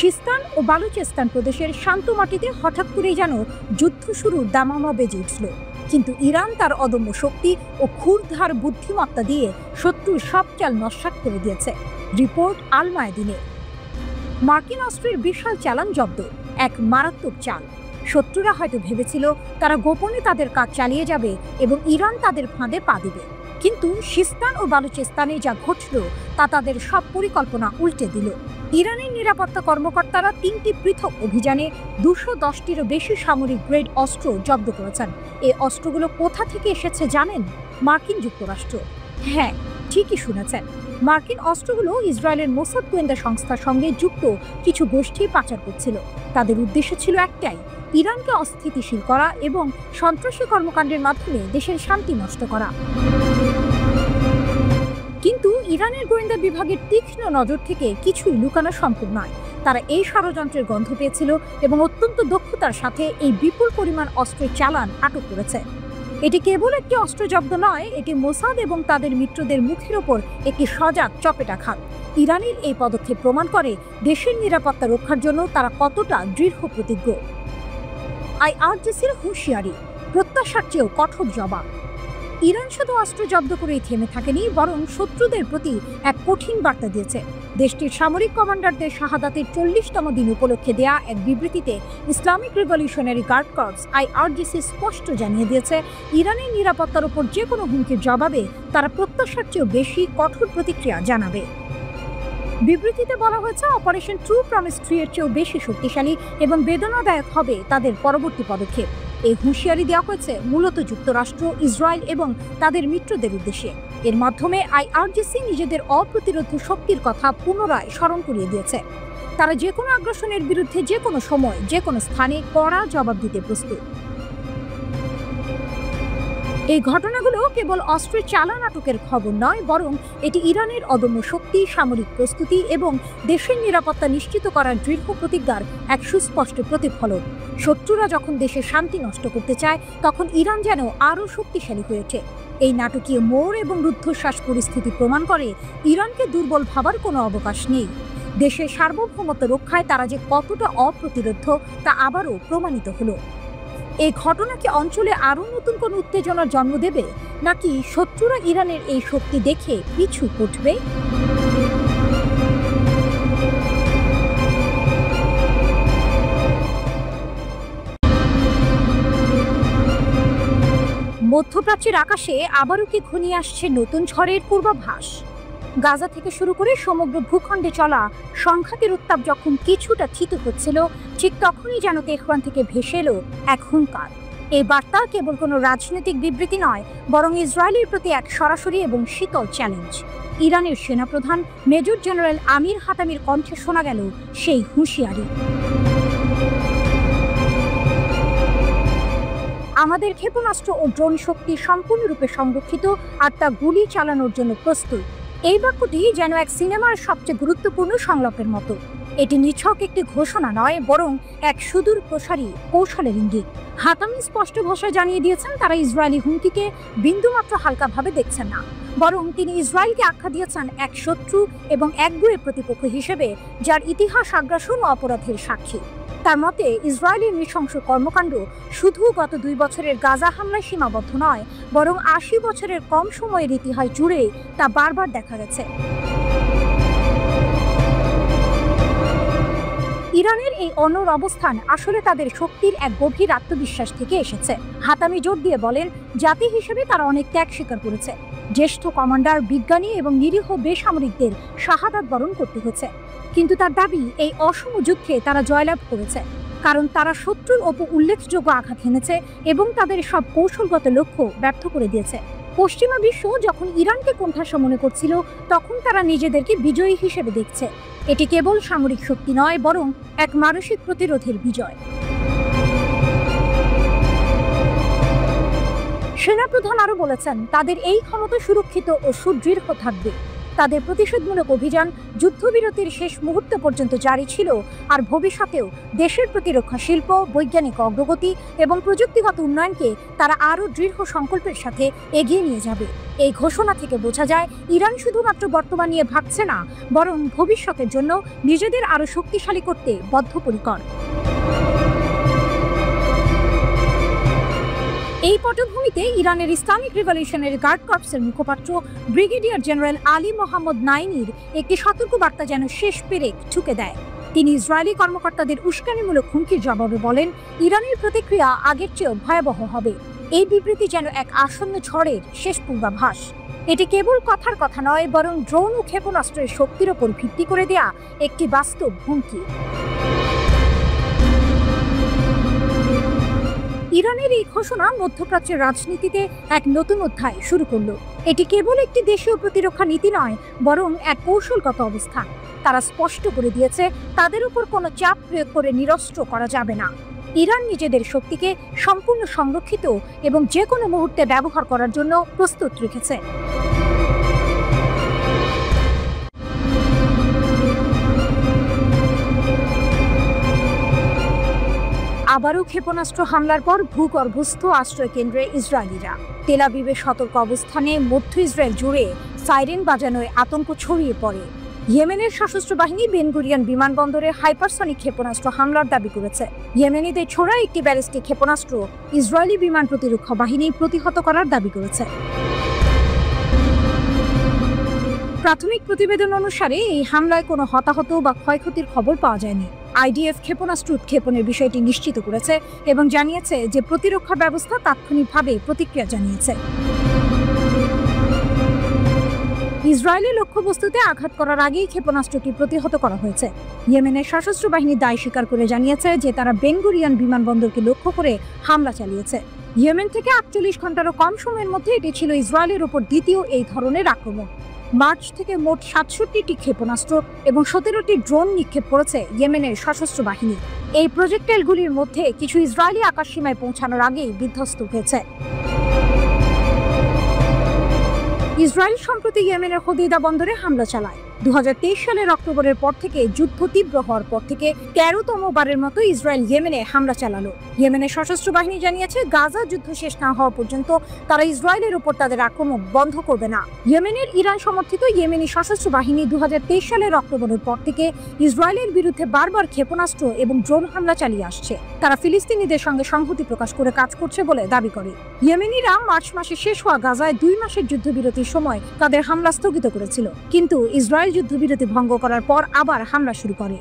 সিস্তান ও বালুচেস্তান প্রদেশের শান্ত মাটিতে হঠাৎ করেই যেন যুদ্ধ শুরুর দামামা বেজে উঠল। কিন্তু ইরান তার অদম্য শক্তি ও ক্ষুরধার বুদ্ধিমত্তা দিয়ে শত্রুর সব চাল নস্যাৎ করে দিয়েছে। রিপোর্ট আল মায়াদিনের। মার্কিন অস্ত্রের বিশাল চালান জব্দ, এক মারাত্মক চাল। শত্রুরা হয়তো ভেবেছিল তারা গোপনে তাদের কাজ চালিয়ে যাবে এবং ইরান তাদের ফাঁদে পা দেবে, কিন্তু সিস্তান ও বালুচেস্তানে যা ঘটল তা তাদের সব পরিকল্পনা উল্টে দিল। ইরানের নিরাপত্তা কর্মকর্তারা 3টি পৃথক অভিযানে 210টিরও বেশি সামরিক গ্রেড অস্ত্র জব্দ করেছেন। এই অস্ত্রগুলো কোথা থেকে এসেছে জানেন? মার্কিন যুক্তরাষ্ট্র। হ্যাঁ, ঠিকই শুনেছেন। মার্কিন অস্ত্রগুলো ইসরায়েলের মোসাদ গোয়েন্দা সংস্থার সঙ্গে যুক্ত কিছু গোষ্ঠী পাচার করছিল। তাদের উদ্দেশ্য ছিল একটাই, ইরানকে অস্থিতিশীল করা এবং সন্ত্রাসী কর্মকাণ্ডের মাধ্যমে দেশের শান্তি নষ্ট করা। কিন্তু ইরানের গোয়েন্দা বিভাগের তীক্ষ্ণ নজর থেকে কিছুই লুকানো সম্ভব নয়। তারা এই ষড়যন্ত্রের গন্ধ পেয়েছিল এবং অত্যন্ত দক্ষতার সাথে এই বিপুল পরিমাণ অস্ত্রের চালান আটক করেছে। এটি কেবল একটি অস্ত্র জব্দ নয়, এটি মোসাদ এবং তাদের মিত্রদের মুখের ওপর একটি সজাগ চপেটাঘাত। ইরানের এই পদক্ষেপ প্রমাণ করে দেশের নিরাপত্তা রক্ষার জন্য তারা কতটা দৃঢ় প্রতিজ্ঞ। আইআরজিসির হুঁশিয়ারি, প্রত্যাশার চেয়েও কঠোর জবাব। ইরান শুধু অস্ত্র জব্দ করেই থেমে থাকেনি, বরং শত্রুদের প্রতি এক কঠিন বার্তা দিয়েছে। দেশটির সামরিক কমান্ডারদের শাহাদাতের 40তম দিন উপলক্ষে দেয়া এক বিবৃতিতে Islamic revolutionary guard corps IRGC স্পষ্ট জানিয়ে দিয়েছে, ইরানের নিরাপত্তার উপর যে কোনো হুমকির জবাবে তারা প্রত্যাশার চেয়েও বেশি কঠোর প্রতিক্রিয়া জানাবে। বিবৃতিতে বলা হয়েছে, অপারেশন ট্রু প্রমিস 3 এর চেয়েও বেশি শক্তিশালী এবং বেদনাদায়ক হবে তাদের পরবর্তী পদক্ষেপ। এই হুঁশিয়ারি দেওয়া হয়েছে মূলত যুক্তরাষ্ট্র, ইসরায়েল এবং তাদের মিত্রদের উদ্দেশ্যে। এর মাধ্যমে আইআরজিসি নিজেদের অপ্রতিরোধ্য শক্তির কথা পুনরায় স্মরণ করিয়ে দিয়েছে। তারা যে কোনো আগ্রাসনের বিরুদ্ধে যে কোনো সময়, যে কোনো স্থানে কড়া জবাব দিতে প্রস্তুত। এই ঘটনাগুলো কেবল অস্ত্রের চালান আটকের খবর নয়, বরং এটি ইরানের অদম্য শক্তি, সামরিক প্রস্তুতি এবং দেশের নিরাপত্তা নিশ্চিত করার দৃঢ় প্রতিজ্ঞার এক সুস্পষ্ট প্রতিফলন। শত্রুরা যখন দেশের শান্তি নষ্ট করতে চায়, তখন ইরান যেন আরও শক্তিশালী হয়ে ওঠে। এই নাটকীয় মোড় এবং রুদ্ধশ্বাস পরিস্থিতি প্রমাণ করে ইরানকে দুর্বল ভাবার কোনো অবকাশ নেই। দেশের সার্বভৌমত্ব রক্ষায় তারা যে কতটা অপ্রতিরোধ্য তা আবারও প্রমাণিত হলো। এই ঘটনা কি অঞ্চলে আরও নতুন কোনো উত্তেজনার জন্ম দেবে, নাকি শত্রুরা ইরানের এই শক্তি দেখে পিছু হটবে? মধ্যপ্রাচ্যের আকাশে আবারও কি ঘনিয়ে আসছে নতুন ঝড়ের পূর্বাভাস? গাজা থেকে শুরু করে সমগ্র ভূখণ্ডে চলা সংঘাতের উত্তাপ যখন কিছুটা থিত হচ্ছিল, ঠিক তখনই যেন তেহরান থেকে ভেসে এলো এক হুঙ্কার। এই বার্তা কেবল কোনো রাজনৈতিক বিবৃতি নয়, বরং ইসরায়েলের প্রতি এক সরাসরি এবং শীতল চ্যালেঞ্জ। ইরানের সেনাপ্রধান মেজর জেনারেল আমির হাতামির কণ্ঠে শোনা গেল সেই হুঁশিয়ারি, আমাদের ক্ষেপণাস্ত্র ও ড্রোন শক্তি সম্পূর্ণরূপে সংরক্ষিত আর তা গুলি চালানোর জন্য প্রস্তুত। এই বাক্যটি যেন এক সিনেমার সবচেয়ে গুরুত্বপূর্ণ সংলাপের মতো। এটি নিছক একটি ঘোষণা নয়, বরং এক সুদূর প্রসারী কৌশলের ইঙ্গিত। হাতামি স্পষ্ট ভাষায় জানিয়ে দিয়েছেন, তারা ইসরায়েলি হুমকিকে বিন্দুমাত্র হালকাভাবে দেখছেন না, বরং তিনি ইসরায়েলকে আখ্যা দিয়েছেন এক শত্রু এবং একগুঁয়ে প্রতিপক্ষ হিসেবে, যার ইতিহাস আগ্রাসন ও অপরাধের সাক্ষী। তার মতে, ইসরায়েলের নৃশংস কর্মকাণ্ড শুধু গত 2 বছরের গাজা হামলায় সীমাবদ্ধ নয়, বরং 80 বছরের কম সময়ের ইতিহাস জুড়ে তা বারবার দেখা গেছে। ইরানের এই অনড় অবস্থান আসলে তাদের শক্তির এক গভীর আত্মবিশ্বাস থেকে এসেছে। হাতামি জোর দিয়ে বলেন, জাতি হিসেবে তারা অনেক ত্যাগ স্বীকার করেছে। জ্যেষ্ঠ কমান্ডার, বিজ্ঞানী এবং নিরীহ বেসামরিকদের শাহাদাত বরণ করতে হয়েছে। কিন্তু তার দাবি, এই অসম যুদ্ধে তারা জয়লাভ করেছে, কারণ তারা শত্রুর ওপর উল্লেখযোগ্য আঘাত হেনেছে এবং তাদের সব কৌশলগত লক্ষ্য ব্যর্থ করে দিয়েছে। পশ্চিমা বিশ্ব যখন ইরানকে কোণঠাসা মনে করছিল, তখন তারা নিজেদেরকে বিজয়ী হিসেবে দেখছে। এটি কেবল সামরিক শক্তি নয়, বরং এক মানসিক প্রতিরোধের বিজয়। সেনাপ্রধান আরও বলেছেন, তাদের এই ক্ষমতা সুরক্ষিত ও সুদৃঢ় থাকবে। তাদের প্রতিশোধমূলক অভিযান যুদ্ধবিরতির শেষ মুহূর্ত পর্যন্ত জারি ছিল, আর ভবিষ্যতেও দেশের প্রতিরক্ষা শিল্প, বৈজ্ঞানিক অগ্রগতি এবং প্রযুক্তিগত উন্নয়নকে তারা আরও দৃঢ় সংকল্পের সাথে এগিয়ে নিয়ে যাবে। এই ঘোষণা থেকে বোঝা যায় ইরান শুধুমাত্র বর্তমান নিয়ে ভাবছে না, বরং ভবিষ্যতের জন্য নিজেদের আরও শক্তিশালী করতে বদ্ধপরিকর। এই পটভূমিতে ইরানের ইসলামিক রিভলিউশনারি গার্ড কর্পসের মুখপাত্র ব্রিগেডিয়ার জেনারেল আলী মোহাম্মদ নাইনির একটি সতর্কবার্তা যেন শেষ পেরেক ঠুকে দেয়। তিনি ইসরায়েলি কর্মকর্তাদের উস্কানিমূলক হুমকির জবাবে বলেন, ইরানের প্রতিক্রিয়া আগের চেয়েও ভয়াবহ হবে। এই বিবৃতি যেন এক আসন্ন ঝড়ের শেষ পূর্বাভাস। এটি কেবল কথার কথা নয়, বরং ড্রোন ও ক্ষেপণাস্ত্রের শক্তির ওপর ভিত্তি করে দেয়া একটি বাস্তব হুমকি। ইরানের এই ঘোষণা মধ্যপ্রাচ্যের রাজনীতিতে এক নতুন অধ্যায় শুরু করল। এটি কেবল একটি দেশীয় প্রতিরক্ষা নীতি নয়, বরং এক কৌশলগত অবস্থান। তারা স্পষ্ট করে দিয়েছে, তাদের উপর কোনো চাপ প্রয়োগ করে নিরস্ত্র করা যাবে না। ইরান নিজেদের শক্তিকে সম্পূর্ণ সংরক্ষিত এবং যে কোনো মুহূর্তে ব্যবহার করার জন্য প্রস্তুত রেখেছে। আবারও ক্ষেপণাস্ত্র হামলার পর ভূগর্ভস্থ আশ্রয় কেন্দ্রে ইসরায়েলিরা। তেল আবিবের সতর্ক অবস্থানে মধ্য ইসরায়েল জুড়ে সাইরেন বাজানোয় আতঙ্ক ছড়িয়ে পড়ে। ইয়েমেনের সশস্ত্র বাহিনী বেন গুরিয়ন বিমানবন্দরে হাইপারসনিক ক্ষেপণাস্ত্র হামলার দাবি করেছে। ইয়েমেনিদের ছোড়া একটি ব্যালিস্টিক ক্ষেপণাস্ত্র ইসরায়েলি বিমান প্রতিরক্ষা বাহিনী প্রতিহত করার দাবি করেছে। প্রাথমিক প্রতিবেদন অনুসারে এই হামলায় কোনো হতাহত বা ক্ষয়ক্ষতির খবর পাওয়া যায়নি। আইডিএফ ক্ষেপণাস্ত্র উৎক্ষেপণের বিষয়টি নিশ্চিত করেছে এবং জানিয়েছে যে প্রতিরক্ষা ব্যবস্থা তাৎক্ষণিকভাবে প্রতিক্রিয়া জানিয়েছে। ইসরায়েলের লক্ষ্যবস্তুতে আঘাত করার আগেই ক্ষেপণাস্ত্রটি প্রতিহত করা হয়েছে। ইয়েমেনের সশস্ত্র বাহিনী দায় স্বীকার করে জানিয়েছে যে তারা বেন গুরিয়ন বিমানবন্দরকে লক্ষ্য করে হামলা চালিয়েছে। ইয়েমেন থেকে 48 ঘন্টারও কম সময়ের মধ্যে এটি ছিল ইসরায়েলের উপর দ্বিতীয় এই ধরনের আক্রমণ। মার্চ থেকে মোট 67টি ক্ষেপণাস্ত্র এবং 17টি ড্রোন নিক্ষেপ করেছে ইয়েমেনের সশস্ত্র বাহিনী। এই প্রজেক্টাইলগুলির মধ্যে কিছু ইসরায়েলি আকাশসীমায় পৌঁছানোর আগেই বিধ্বস্ত হয়েছে। ইসরায়েল সম্প্রতি ইয়েমেনের হোদেইদা বন্দরে হামলা চালায়। 2023 সালের অক্টোবরের পর থেকে যুদ্ধ তীব্র হওয়ার পর থেকে 13তম বারের মতো ইসরায়েল ইয়েমেনে হামলা চালালো। ইয়েমেনের সশস্ত্র বাহিনী জানিয়েছে, গাজা যুদ্ধ শেষ না হওয়া পর্যন্ত তারা ইসরায়েলের উপর তাদের আক্রমণ বন্ধ করবে না। ইয়েমেনের ইরান সমর্থিত ইয়েমেনি সশস্ত্র বাহিনী 2023 সালের অক্টোবরের পর থেকে ইসরায়েলের বিরুদ্ধে বারবার ক্ষেপণাস্ত্র এবং ড্রোন হামলা চালিয়ে আসছে। তারা ফিলিস্তিনিদের সঙ্গে সংহতি প্রকাশ করে কাজ করছে বলে দাবি করে। ইয়েমেনিরা মার্চ মাসে শেষ হওয়া গাজায় 2 মাসের যুদ্ধবিরতির সময় তাদের হামলা স্থগিত করেছিল, কিন্তু ইসরায়েল যুদ্ধবিরতি ভঙ্গ করার পর আবার হামলা শুরু করে।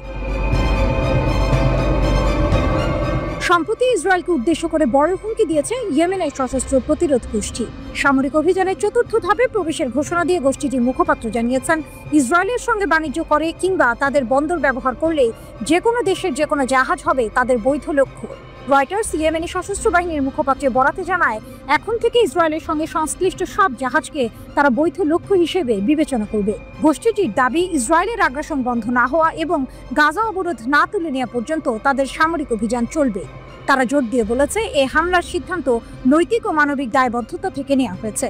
সম্প্রতি ইসরায়েলকে উদ্দেশ্য করে বড় হুমকি দিয়েছে ইয়েমেনের সশস্ত্র প্রতিরোধ গোষ্ঠী। সামরিক অভিযানের 4র্থ ধাপে প্রবেশের ঘোষণা দিয়ে গোষ্ঠীটির মুখপাত্র জানিয়েছেন, ইসরায়েলের সঙ্গে বাণিজ্য করে কিংবা তাদের বন্দর ব্যবহার করলে যে কোনো দেশের যে কোনো জাহাজ হবে তাদের বৈধ লক্ষ্য। রয়টার্স ইয়েমেনি সশস্ত্র বাহিনীর মুখপাত্রের বরাতে জানায়, এখন থেকে ইসরায়েলের সঙ্গে সংশ্লিষ্ট সব জাহাজকে তারা বৈধ লক্ষ্য হিসেবে বিবেচনা করবে। গোষ্ঠীটির দাবি, ইসরায়েলের আগ্রাসন বন্ধ না হওয়া এবং গাজা অবরোধ না তুলে নেওয়া পর্যন্ত তাদের সামরিক অভিযান চলবে। তারা জোর দিয়ে বলেছে, এই হামলার সিদ্ধান্ত নৈতিক ও মানবিক দায়বদ্ধতা থেকে নেওয়া হয়েছে।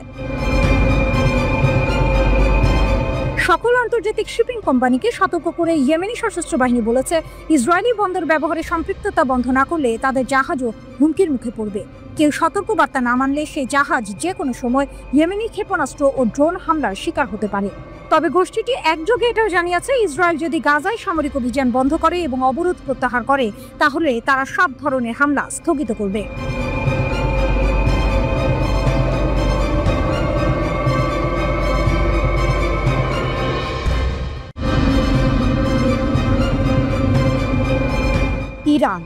সকল আন্তর্জাতিক শিপিং কোম্পানিকে সতর্ক করে ইয়েমেনি সশস্ত্র বাহিনী বলেছে, ইসরায়েলি বন্দর ব্যবহারে সম্পৃক্ততা বন্ধ না করলে তাদের জাহাজও হুমকির মুখে পড়বে। কেউ সতর্কবার্তা না মানলে সেই জাহাজ যে কোনো সময় ইয়েমেনি ক্ষেপণাস্ত্র ও ড্রোন হামলার শিকার হতে পারে। তবে গোষ্ঠীটি একযোগে এটাও জানিয়েছে, ইসরায়েল যদি গাজায় সামরিক অভিযান বন্ধ করে এবং অবরোধ প্রত্যাহার করে, তাহলে তারা সব ধরনের হামলা স্থগিত করবে। ইরান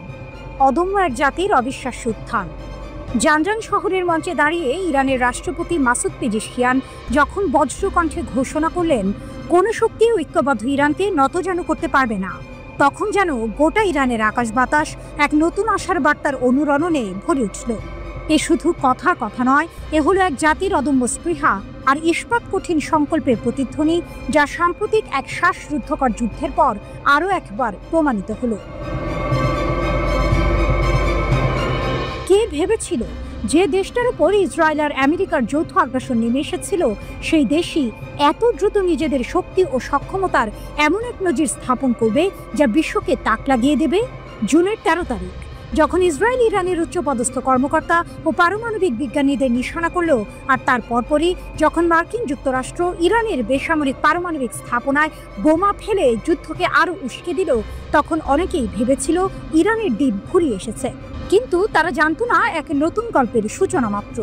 অদম্য এক জাতির অবিশ্বাস্য উত্থান। জানজান শহরের মঞ্চে দাঁড়িয়ে ইরানের রাষ্ট্রপতি মাসুদ পেজিশকিয়ান যখন বজ্রকণ্ঠে ঘোষণা করলেন, কোনো শক্তি ঐক্যবদ্ধ ইরানকে নতজানু করতে পারবে না, তখন যেন গোটা ইরানের আকাশ বাতাস এক নতুন আশার বার্তার অনুরণনে ভরে উঠল। এ শুধু কথার কথা নয়, এ হলো এক জাতির অদম্য স্পৃহা আর ইস্পাত কঠিন সংকল্পের প্রতিধ্বনি, যা সাম্প্রতিক এক শ্বাসরুদ্ধকর যুদ্ধের পর আরও একবার প্রমাণিত হলো। কে ভেবেছিল যে দেশটার উপর ইসরায়েল আর আমেরিকার যৌথ আগ্রাসন নেমে এসেছিল, সেই দেশই এত দ্রুত নিজেদের শক্তি ও সক্ষমতার এমন এক নজির স্থাপন করবে যা বিশ্বকে তাক লাগিয়ে দেবে। জুনের 13 তারিখ যখন ইসরায়েল ইরানের উচ্চপদস্থ কর্মকর্তা ও পারমাণবিক বিজ্ঞানীদের নিশানা করল, আর তার পরপরই যখন মার্কিন যুক্তরাষ্ট্র ইরানের বেসামরিক পারমাণবিক স্থাপনায় বোমা ফেলে যুদ্ধকে আরও উস্কে দিল, তখন অনেকেই ভেবেছিল ইরানের দিন ফুরিয়ে এসেছে। কিন্তু তারা জানতো না, এক নতুন গল্পের সূচনা মাত্র।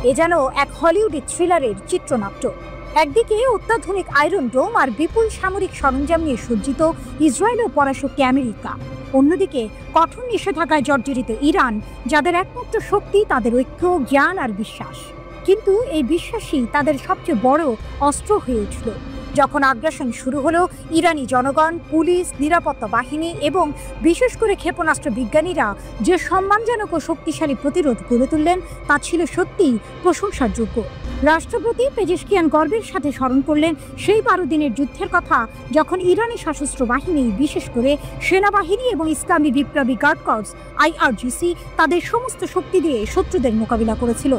এ যেন এক হলিউডের থ্রিলারের চিত্রনাট্য। একদিকে অত্যাধুনিক আয়রন ডোম আর বিপুল সামরিক সরঞ্জাম নিয়ে সজ্জিত ইসরায়েল ও পরাশক্তি আমেরিকা, অন্যদিকে কঠোর নিষেধাজ্ঞায় জর্জরিত ইরান, যাদের একমাত্র শক্তি তাদের ঐক্য, জ্ঞান আর বিশ্বাস। কিন্তু এই বিশ্বাসই তাদের সবচেয়ে বড় অস্ত্র হয়ে উঠল যখন আগ্রাসন শুরু হলো। ইরানি জনগণ, পুলিশ, নিরাপত্তা বাহিনী এবং বিশেষ করে ক্ষেপণাস্ত্র বিজ্ঞানীরা যে সম্মানজনক ও শক্তিশালী প্রতিরোধ গড়ে তুললেন, তা ছিল সত্যিই প্রশংসার যোগ্য। রাষ্ট্রপতি পেজেশকিয়ান গর্বের সাথে স্মরণ করলেন সেই 12 দিনের যুদ্ধের কথা, যখন ইরানি সশস্ত্র বাহিনী, বিশেষ করে সেনাবাহিনী এবং ইসলামী বিপ্লবী গার্ড কর্পস IRGC তাদের সমস্ত শক্তি দিয়ে শত্রুদের মোকাবিলা করেছিল।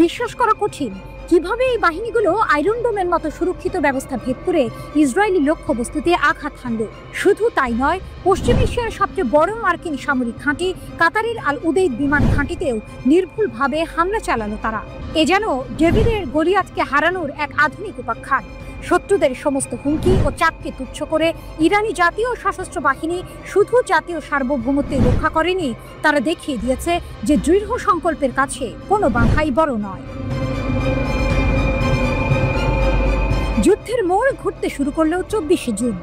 বিশ্বাস করা কঠিন কিভাবে এই বাহিনীগুলো আয়রন ডোমের মতো সুরক্ষিত ব্যবস্থা ভেদ করে ইসরায়েলি লক্ষ্যবস্তুতে আঘাত হানল। শুধু তাই নয়, পশ্চিম এশিয়ার সবচেয়ে বড় মার্কিন সামরিক ঘাঁটি কাতারের আল উদেইদ বিমান ঘাঁটিতেও নির্ভুলভাবে হামলা চালালো তারা। এ যেন ডেভিডের গলিয়াতকে হারানোর এক আধুনিক উপাখ্যান। শত্রুদের সমস্ত হুমকি ও চাপকে তুচ্ছ করে ইরানি জাতীয় সশস্ত্র বাহিনী শুধু জাতীয় সার্বভৌমত্বের রক্ষা করেনি, তারা দেখিয়ে দিয়েছে যে দৃঢ় সংকল্পের কাছে কোনো বাধাই বড় নয়। যুদ্ধের মোড় ঘুরতে শুরু করলেও 24 জুন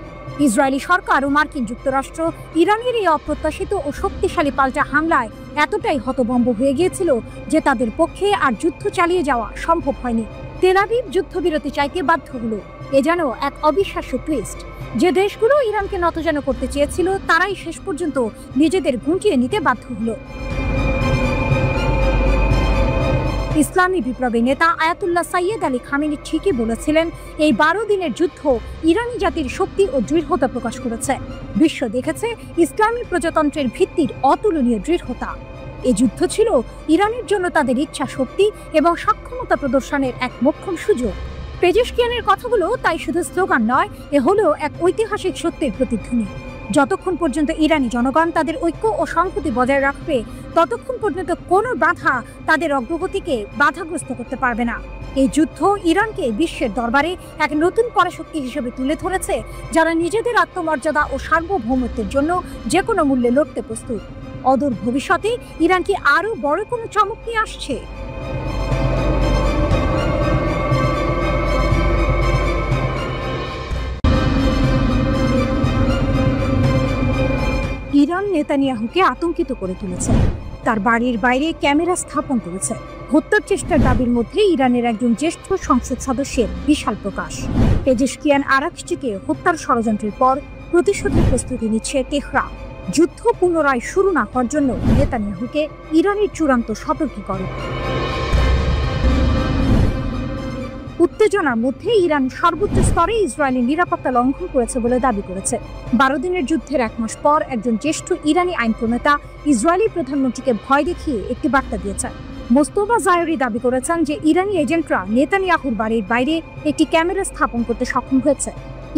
ইসরায়েলি সরকার ও মার্কিন যুক্তরাষ্ট্র ইরানের এই অপ্রত্যাশিত ও শক্তিশালী পাল্টা হামলায় এতটাই হতভম্ব হয়ে গিয়েছিল যে তাদের পক্ষে আর যুদ্ধ চালিয়ে যাওয়া সম্ভব হয়নি। তেল আবিব যুদ্ধবিরতি চাইতে বাধ্য হলো। এ যেন এক অবিশ্বাস্য টুইস্ট। যে দেশগুলো ইরানকে নতজানু করতে চেয়েছিল, তারাই শেষ পর্যন্ত নিজেদের গুটিয়ে নিতে বাধ্য হলো। ইসলামী বিপ্লবী নেতা আয়াতুল্লাহ সাইয়েদ আলী খামেনি ঠিকই বলেছিলেন, এই 12 দিনের যুদ্ধ ইরানি জাতির শক্তি ও দৃঢ়তা প্রকাশ করেছে। বিশ্ব দেখেছে ইসলামী প্রজাতন্ত্রের ভিত্তির অতুলনীয় দৃঢ়তা। এই যুদ্ধ ছিল ইরানের জন্য তাদের ইচ্ছা শক্তি এবং সক্ষমতা প্রদর্শনের এক মোক্ষম সুযোগ। পেজেশকিয়ানের কথাগুলো তাই শুধু স্লোগান নয়, এ হলো এক ঐতিহাসিক সত্যের প্রতিধ্বনি। যতক্ষণ পর্যন্ত ইরানি জনগণ তাদের ঐক্য ও সংহতি বজায় রাখবে, ততক্ষণ পর্যন্ত কোনো বাধা তাদের অগ্রগতিকে বাধাগ্রস্ত করতে পারবে না। এই যুদ্ধ ইরানকে বিশ্বের দরবারে এক নতুন পরাশক্তি হিসেবে তুলে ধরেছে, যারা নিজেদের আত্মমর্যাদা ও সার্বভৌমত্বের জন্য যে কোনো মূল্যে লড়তে প্রস্তুত। অদূর ভবিষ্যতে ইরান কি আরও বড় কোনো চমক নিয়ে আসছে? ইরান নেতানিয়াহুকে আতঙ্কিত করে তুলেছে। তার বাড়ির বাইরে ক্যামেরা স্থাপন করেছে। হত্যার চেষ্টার দাবির মধ্যে ইরানের একজন জ্যেষ্ঠ সংসদ সদস্যের বিশাল প্রকাশ। পেজেশকিয়ান আরাকচিকে হত্যার ষড়যন্ত্রের পর প্রতিশোধের প্রস্তুতি নিচ্ছে তেহরান। যুদ্ধ পুনরায় শুরু না হওয়ার জন্য নেতানিয়াহুকে ইরানের চূড়ান্ত সতর্কীকরণ। উত্তেজনার মধ্যে ইরান সর্বোচ্চ স্তরে ইসরায়েলের নিরাপত্তা লঙ্ঘন করেছে বলে দাবি করেছে। 12 দিনের যুদ্ধের 1 মাস পর একজন জ্যেষ্ঠ ইরানি আইন প্রণেতা ইসরায়েলি প্রধানমন্ত্রীকে ভয় দেখিয়ে একটি বার্তা দিয়েছেন। মোস্তফা জায়রি দাবি করেছেন যে ইরানি এজেন্টরা নেতানিয়াহুর বাড়ির বাইরে একটি ক্যামেরা স্থাপন করতে সক্ষম হয়েছে।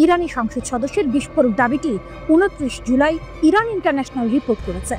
ইরানি সংসদ সদস্যের বিস্ফোরক দাবিটি 29 জুলাই ইরান ইন্টারন্যাশনাল রিপোর্ট করেছে।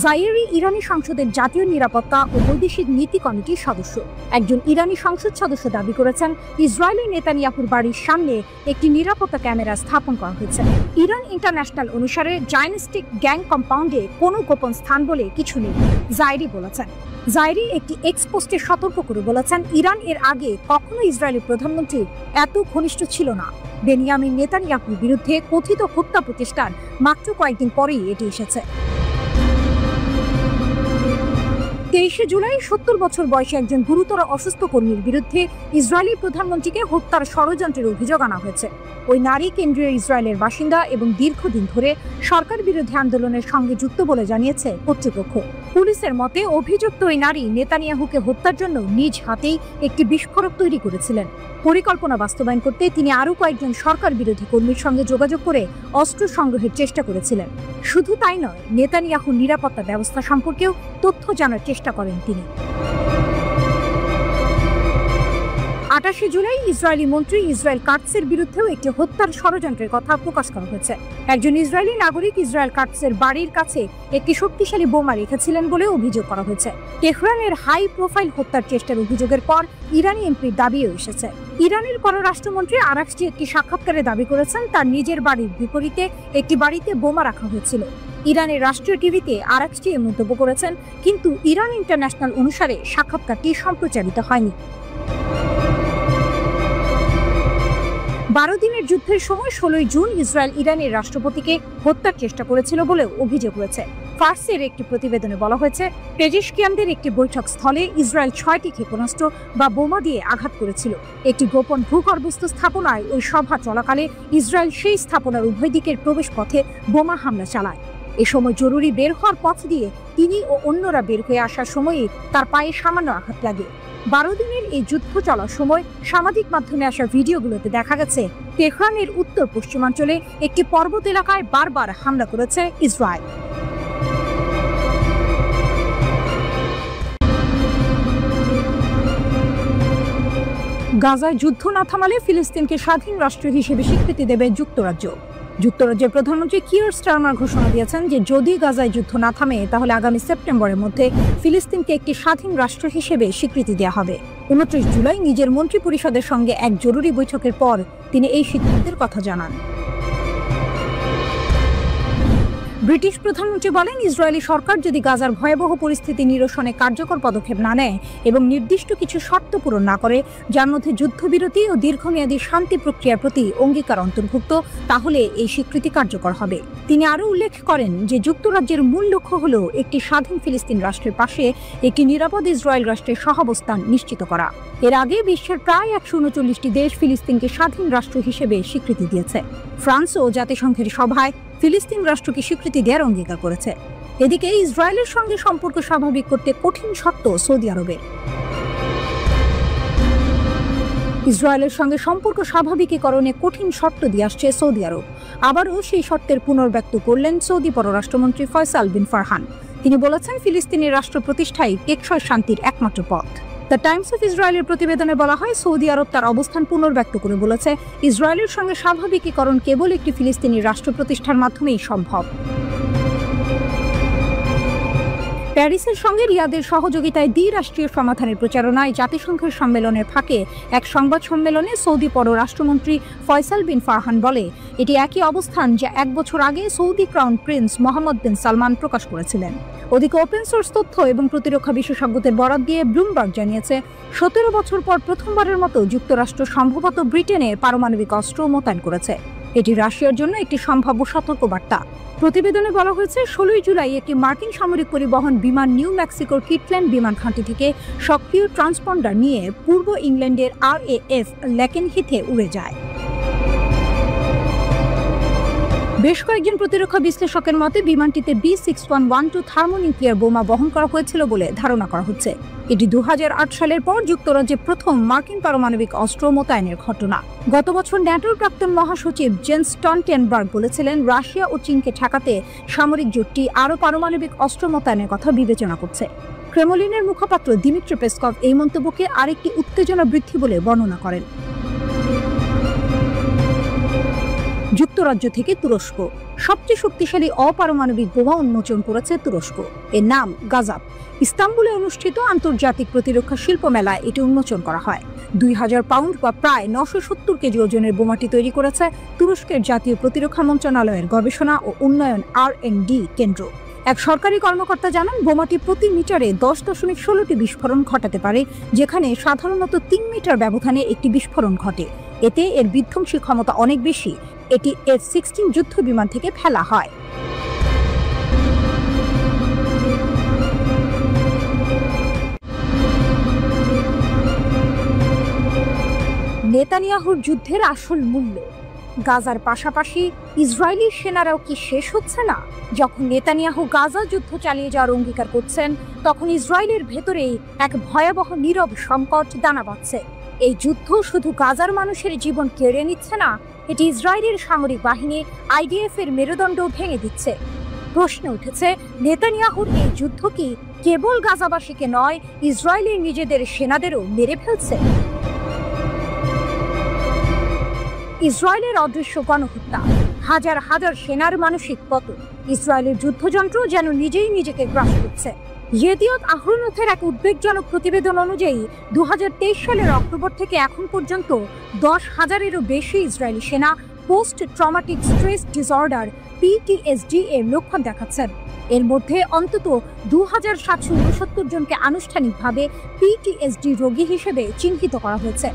জায়েরি ইরানি সংসদের জাতীয় নিরাপত্তা ও বৈদেশিক নীতি কমিটির সদস্য। একজন ইরানি সংসদ সদস্য দাবি করেছেন, ইসরায়েলি নেতানিয়াহুর বাড়ির সামনে একটি নিরাপত্তা ক্যামেরা স্থাপন করা হয়েছে। ইরান ইন্টারন্যাশনাল অনুসারে জায়নিস্টিক গ্যাং কম্পাউন্ডে কোনো গোপন স্থান বলে কিছু নেই, জায়েরি বলেছেন। জায়েরি একটি এক্স পোস্টে সতর্ক করে বলেছেন, ইরান এর আগে কখনো ইসরায়েলি প্রধানমন্ত্রী এত ঘনিষ্ঠ ছিল না। বেনিয়ামিন নেতানিয়াহুর বিরুদ্ধে কথিত হত্যা প্রচেষ্টার মাত্র কয়েকদিন পরেই এটি এসেছে। 23 জুলাই 70 বছর বয়সী একজন গুরুতর অসুস্থ কর্মীর বিরুদ্ধে ইসরায়েলি প্রধানমন্ত্রীকে হত্যার ষড়যন্ত্রের অভিযোগ আনা হয়েছে। ওই নারী কেন্দ্রীয় ইসরায়েলের বাসিন্দা এবং দীর্ঘদিন ধরে সরকার বিরোধী আন্দোলনের সঙ্গে যুক্ত বলে জানিয়েছে কর্তৃপক্ষ। পুলিশের মতে অভিযুক্ত ওই নারী নেতানিয়াহুকে হত্যার জন্য নিজ হাতেই একটি বিস্ফোরক তৈরি করেছিলেন। পরিকল্পনা বাস্তবায়ন করতে তিনি আরও কয়েকজন সরকার বিরোধী কর্মীর সঙ্গে যোগাযোগ করে অস্ত্র সংগ্রহের চেষ্টা করেছিলেন। শুধু তাই নয়, নেতানিয়াহুর নিরাপত্তা ব্যবস্থা সম্পর্কেও তথ্য জানার চেষ্টা করেন তিনি। 28 জুলাই ইসরায়েলি মন্ত্রী ইসরায়েল কাটসের বিরুদ্ধেও একটি হত্যার ষড়যন্ত্রের কথা প্রকাশ করা হয়েছে। একজন ইসরায়েলি নাগরিক ইসরায়েল কাটসের বাড়ির কাছে একটি শক্তিশালী বোমা রেখেছিলেন বলে অভিযোগ করা হয়েছে। তেহরানের হাই প্রোফাইল হত্যার চেষ্টার অভিযোগের পর ইরানি এমপির দাবিও এসেছে। ইরানের পররাষ্ট্রমন্ত্রী আরাকচি একটি সাক্ষাৎকারে দাবি করেছেন তার নিজের বাড়ির বিপরীতে একটি বাড়িতে বোমা রাখা হয়েছিল। ইরানের রাষ্ট্রীয় টিভিতে আরাকচি এ মন্তব্য করেছেন, কিন্তু ইরান ইন্টারন্যাশনাল অনুসারে সাক্ষাৎকারটি সম্প্রচারিত হয়নি। 12 দিনের যুদ্ধের সময় 16 জুন ইসরায়েল ইরানের রাষ্ট্রপতিকে হত্যার চেষ্টা করেছিল বলেও অভিযোগ রয়েছে। ফার্সের একটি প্রতিবেদনে বলা হয়েছে, পেজিশকিয়ানদের একটি বৈঠক স্থলে ইসরায়েল 6টি ক্ষেপণাস্ত্র বা বোমা দিয়ে আঘাত করেছিল। একটি গোপন ভূগর্ভস্থ স্থাপনায় ওই সভা চলাকালে ইসরায়েল সেই স্থাপনার উভয় দিকের প্রবেশ পথে বোমা হামলা চালায়। এ সময় জরুরি বের হওয়ার পথ দিয়ে তিনি ও অন্যরা বের হয়ে আসার সময়ে তার পায়ে সামান্য আঘাত লাগে। 12 দিনের এই যুদ্ধ চলার সময় সামাজিক মাধ্যমে আসা ভিডিওগুলোতে দেখা গেছে তেহরানের উত্তর পশ্চিমাঞ্চলে একটি পর্বত এলাকায় বারবার হামলা করেছে ইসরায়েল। গাজায় যুদ্ধ না থামালে ফিলিস্তিনকে স্বাধীন রাষ্ট্র হিসেবে স্বীকৃতি দেবে যুক্তরাজ্য। যুক্তরাজ্যের প্রধানমন্ত্রী কিয়ার স্টারমার ঘোষণা দিয়েছেন যে যদি গাজায় যুদ্ধ না থামে তাহলে আগামী সেপ্টেম্বরের মধ্যে ফিলিস্তিনকে একটি স্বাধীন রাষ্ট্র হিসেবে স্বীকৃতি দেওয়া হবে। 29 জুলাই নিজের মন্ত্রিপরিষদের সঙ্গে এক জরুরি বৈঠকের পর তিনি এই সিদ্ধান্তের কথা জানান। ব্রিটিশ প্রধানমন্ত্রী বলেন, ইসরায়েলি সরকার যদি গাজার ভয়াবহ পরিস্থিতি নিরসনে কার্যকর পদক্ষেপ না নেয় এবং নির্দিষ্ট কিছু শর্ত পূরণ না করে, যার মধ্যে যুদ্ধবিরতি ও দীর্ঘমেয়াদী শান্তি প্রক্রিয়ার প্রতি অঙ্গীকার অন্তর্ভুক্ত, তাহলে এই স্বীকৃতি কার্যকর হবে। তিনি আরও উল্লেখ করেন যে যুক্তরাজ্যের মূল লক্ষ্য হল একটি স্বাধীন ফিলিস্তিন রাষ্ট্রের পাশে একটি নিরাপদ ইসরায়েল রাষ্ট্রের সহাবস্থান নিশ্চিত করা। এর আগে বিশ্বের প্রায় 139টি দেশ ফিলিস্তিনকে স্বাধীন রাষ্ট্র হিসেবে স্বীকৃতি দিয়েছে। ফ্রান্সও জাতিসংঘের সভায় ফিলিস্তিন রাষ্ট্রকে স্বীকৃতি দেওয়ার অঙ্গীকার করেছে। এদিকে ইসরায়েলের সঙ্গে সম্পর্ক স্বাভাবিক করতে কঠিন শর্ত সৌদি আরবের। ইসরায়েলের সঙ্গে সম্পর্ক স্বাভাবিকীকরণে কঠিন শর্ত দিয়ে আসছে সৌদি আরব। আবারও সেই শর্তের পুনর্ব্যক্ত করলেন সৌদি পররাষ্ট্রমন্ত্রী ফয়সাল বিন ফারহান। তিনি বলেছেন, ফিলিস্তিনের রাষ্ট্র প্রতিষ্ঠাই টেকসই শান্তির একমাত্র পথ। দ্য টাইমস অফ ইসরায়েলের প্রতিবেদনে বলা হয়, সৌদি আরব তার অবস্থান পুনর্ব্যক্ত করে বলেছে, ইসরায়েলের সঙ্গে স্বাভাবিকীকরণ কেবল একটি ফিলিস্তিনি রাষ্ট্র প্রতিষ্ঠার মাধ্যমেই সম্ভব। প্যারিসের সঙ্গে রিয়াদের সহযোগিতায় দ্বিরাষ্ট্রীয় সমাধানের প্রচারণায় জাতিসংঘের সম্মেলনের ফাঁকে এক সংবাদ সম্মেলনে সৌদি পররাষ্ট্রমন্ত্রী ফয়সাল বিন ফারহান বলে, এটি একই অবস্থান যা 1 বছর আগে সৌদি ক্রাউন প্রিন্স মোহাম্মদ বিন সালমান প্রকাশ করেছিলেন। ওদিকে ওপেন সোর্স তথ্য এবং প্রতিরক্ষা বিশেষজ্ঞদের বরাত দিয়ে ব্লুমবার্গ জানিয়েছে, 17 বছর পর প্রথমবারের মতো যুক্তরাষ্ট্র সম্ভবত ব্রিটেনের পারমাণবিক অস্ত্র মোতায়েন করেছে। এটি রাশিয়ার জন্য একটি সম্ভাব্য সতর্কবার্তা। প্রতিবেদনে বলা হয়েছে, 16 জুলাই একটি মার্কিন সামরিক পরিবহন বিমান নিউ মেক্সিকোর কিটল্যান্ড বিমান ঘাঁটি থেকে সক্রিয় ট্রান্সপন্ডার নিয়ে পূর্ব ইংল্যান্ডের RAF লেকেনহিথে উড়ে যায়। বেশ কয়েকজন প্রতিরক্ষা বিশ্লেষকের মতে বিমানটিতে B6112 থার্মোনিউক্লিয়ার বোমা বহন করা হয়েছিল বলে ধারণা করা হচ্ছে। এটি 2008 সালের পর যুক্তরাজ্যে প্রথম মার্কিন পারমাণবিক অস্ত্র মোতায়েনের ঘটনা। গত বছর ন্যাটোর প্রাক্তন মহাসচিব জেন্স স্টলটেনবার্গ বলেছিলেন, রাশিয়া ও চীনকে ঠেকাতে সামরিক জোটটি আরও পারমাণবিক অস্ত্র মোতায়েনের কথা বিবেচনা করছে। ক্রেমলিনের মুখপাত্র দিমিত্রি পেসকভ এই মন্তব্যকে আরেকটি উত্তেজনা বৃদ্ধি বলে বর্ণনা করেন। যুক্তরাজ্য থেকে তুরস্ক সবচেয়ে শক্তিশালী অপারমাণবিক বোমা উন্মোচন করেছে তুরস্ক। এর নাম গাজাব। ইস্তাম্বুলে অনুষ্ঠিত আন্তর্জাতিক প্রতিরক্ষা শিল্প মেলায় এটি উন্মোচন করা হয়। 2000 পাউন্ড বা প্রায় 970 কেজি ওজনের বোমাটি তৈরি করেছে তুরস্কের জাতীয় প্রতিরক্ষা মন্ত্রণালয়ের গবেষণা ও উন্নয়ন R&D কেন্দ্র। এক সরকারি কর্মকর্তা জানান, বোমাটি প্রতি মিটারে 10.16টি বিস্ফোরণ ঘটাতে পারে, যেখানে সাধারণত 3 মিটার ব্যবধানে একটি বিস্ফোরণ ঘটে। এতে এর বিধ্বংসী ক্ষমতা অনেক বেশি। এটি F-16 যুদ্ধ বিমান থেকে ফেলা হয়। নেতানিয়াহুর যুদ্ধের আসল মূল্য। গাজার পাশাপাশি ইসরায়েলি সেনারাও কি শেষ হচ্ছে না? যখন নেতানিয়াহু গাজা যুদ্ধ চালিয়ে যাওয়ার অঙ্গীকার করছেন, তখন ইসরায়েলের ভেতরেই এক ভয়াবহ নীরব সংকট দানা বাঁধছে। এই যুদ্ধ শুধু গাজার মানুষের জীবন কেড়ে নিচ্ছে না, এটি ইসরায়েলের সামরিক বাহিনী IDF এর মেরুদণ্ড ভেঙে দিচ্ছে। প্রশ্ন উঠেছে, নেতানিয়াহুর এই যুদ্ধ কি কেবল গাজাবাসীকে নয়, ইসরায়েলের নিজেদের সেনাদেরও মেরে ফেলছে? ইসরায়েলের অদৃশ্য গণহত্যা, হাজার হাজার সেনার মানসিক পতন, ইসরায়েলের যুদ্ধযন্ত্র যেন নিজেই নিজেকে গ্রাস করছে। ইয়েদিয়ত আহরোনথের এক উদ্বেগজনক প্রতিবেদন অনুযায়ী 2023 সালের অক্টোবর থেকে এখন পর্যন্ত 10,000-এরও বেশি ইসরায়েলি সেনা post traumatic stress disorder PTSD এর লক্ষণ দেখাচ্ছেন। এর মধ্যে অন্তত 2,769 জনকে আনুষ্ঠানিকভাবে PTSD রোগী হিসেবে চিহ্নিত করা হয়েছে।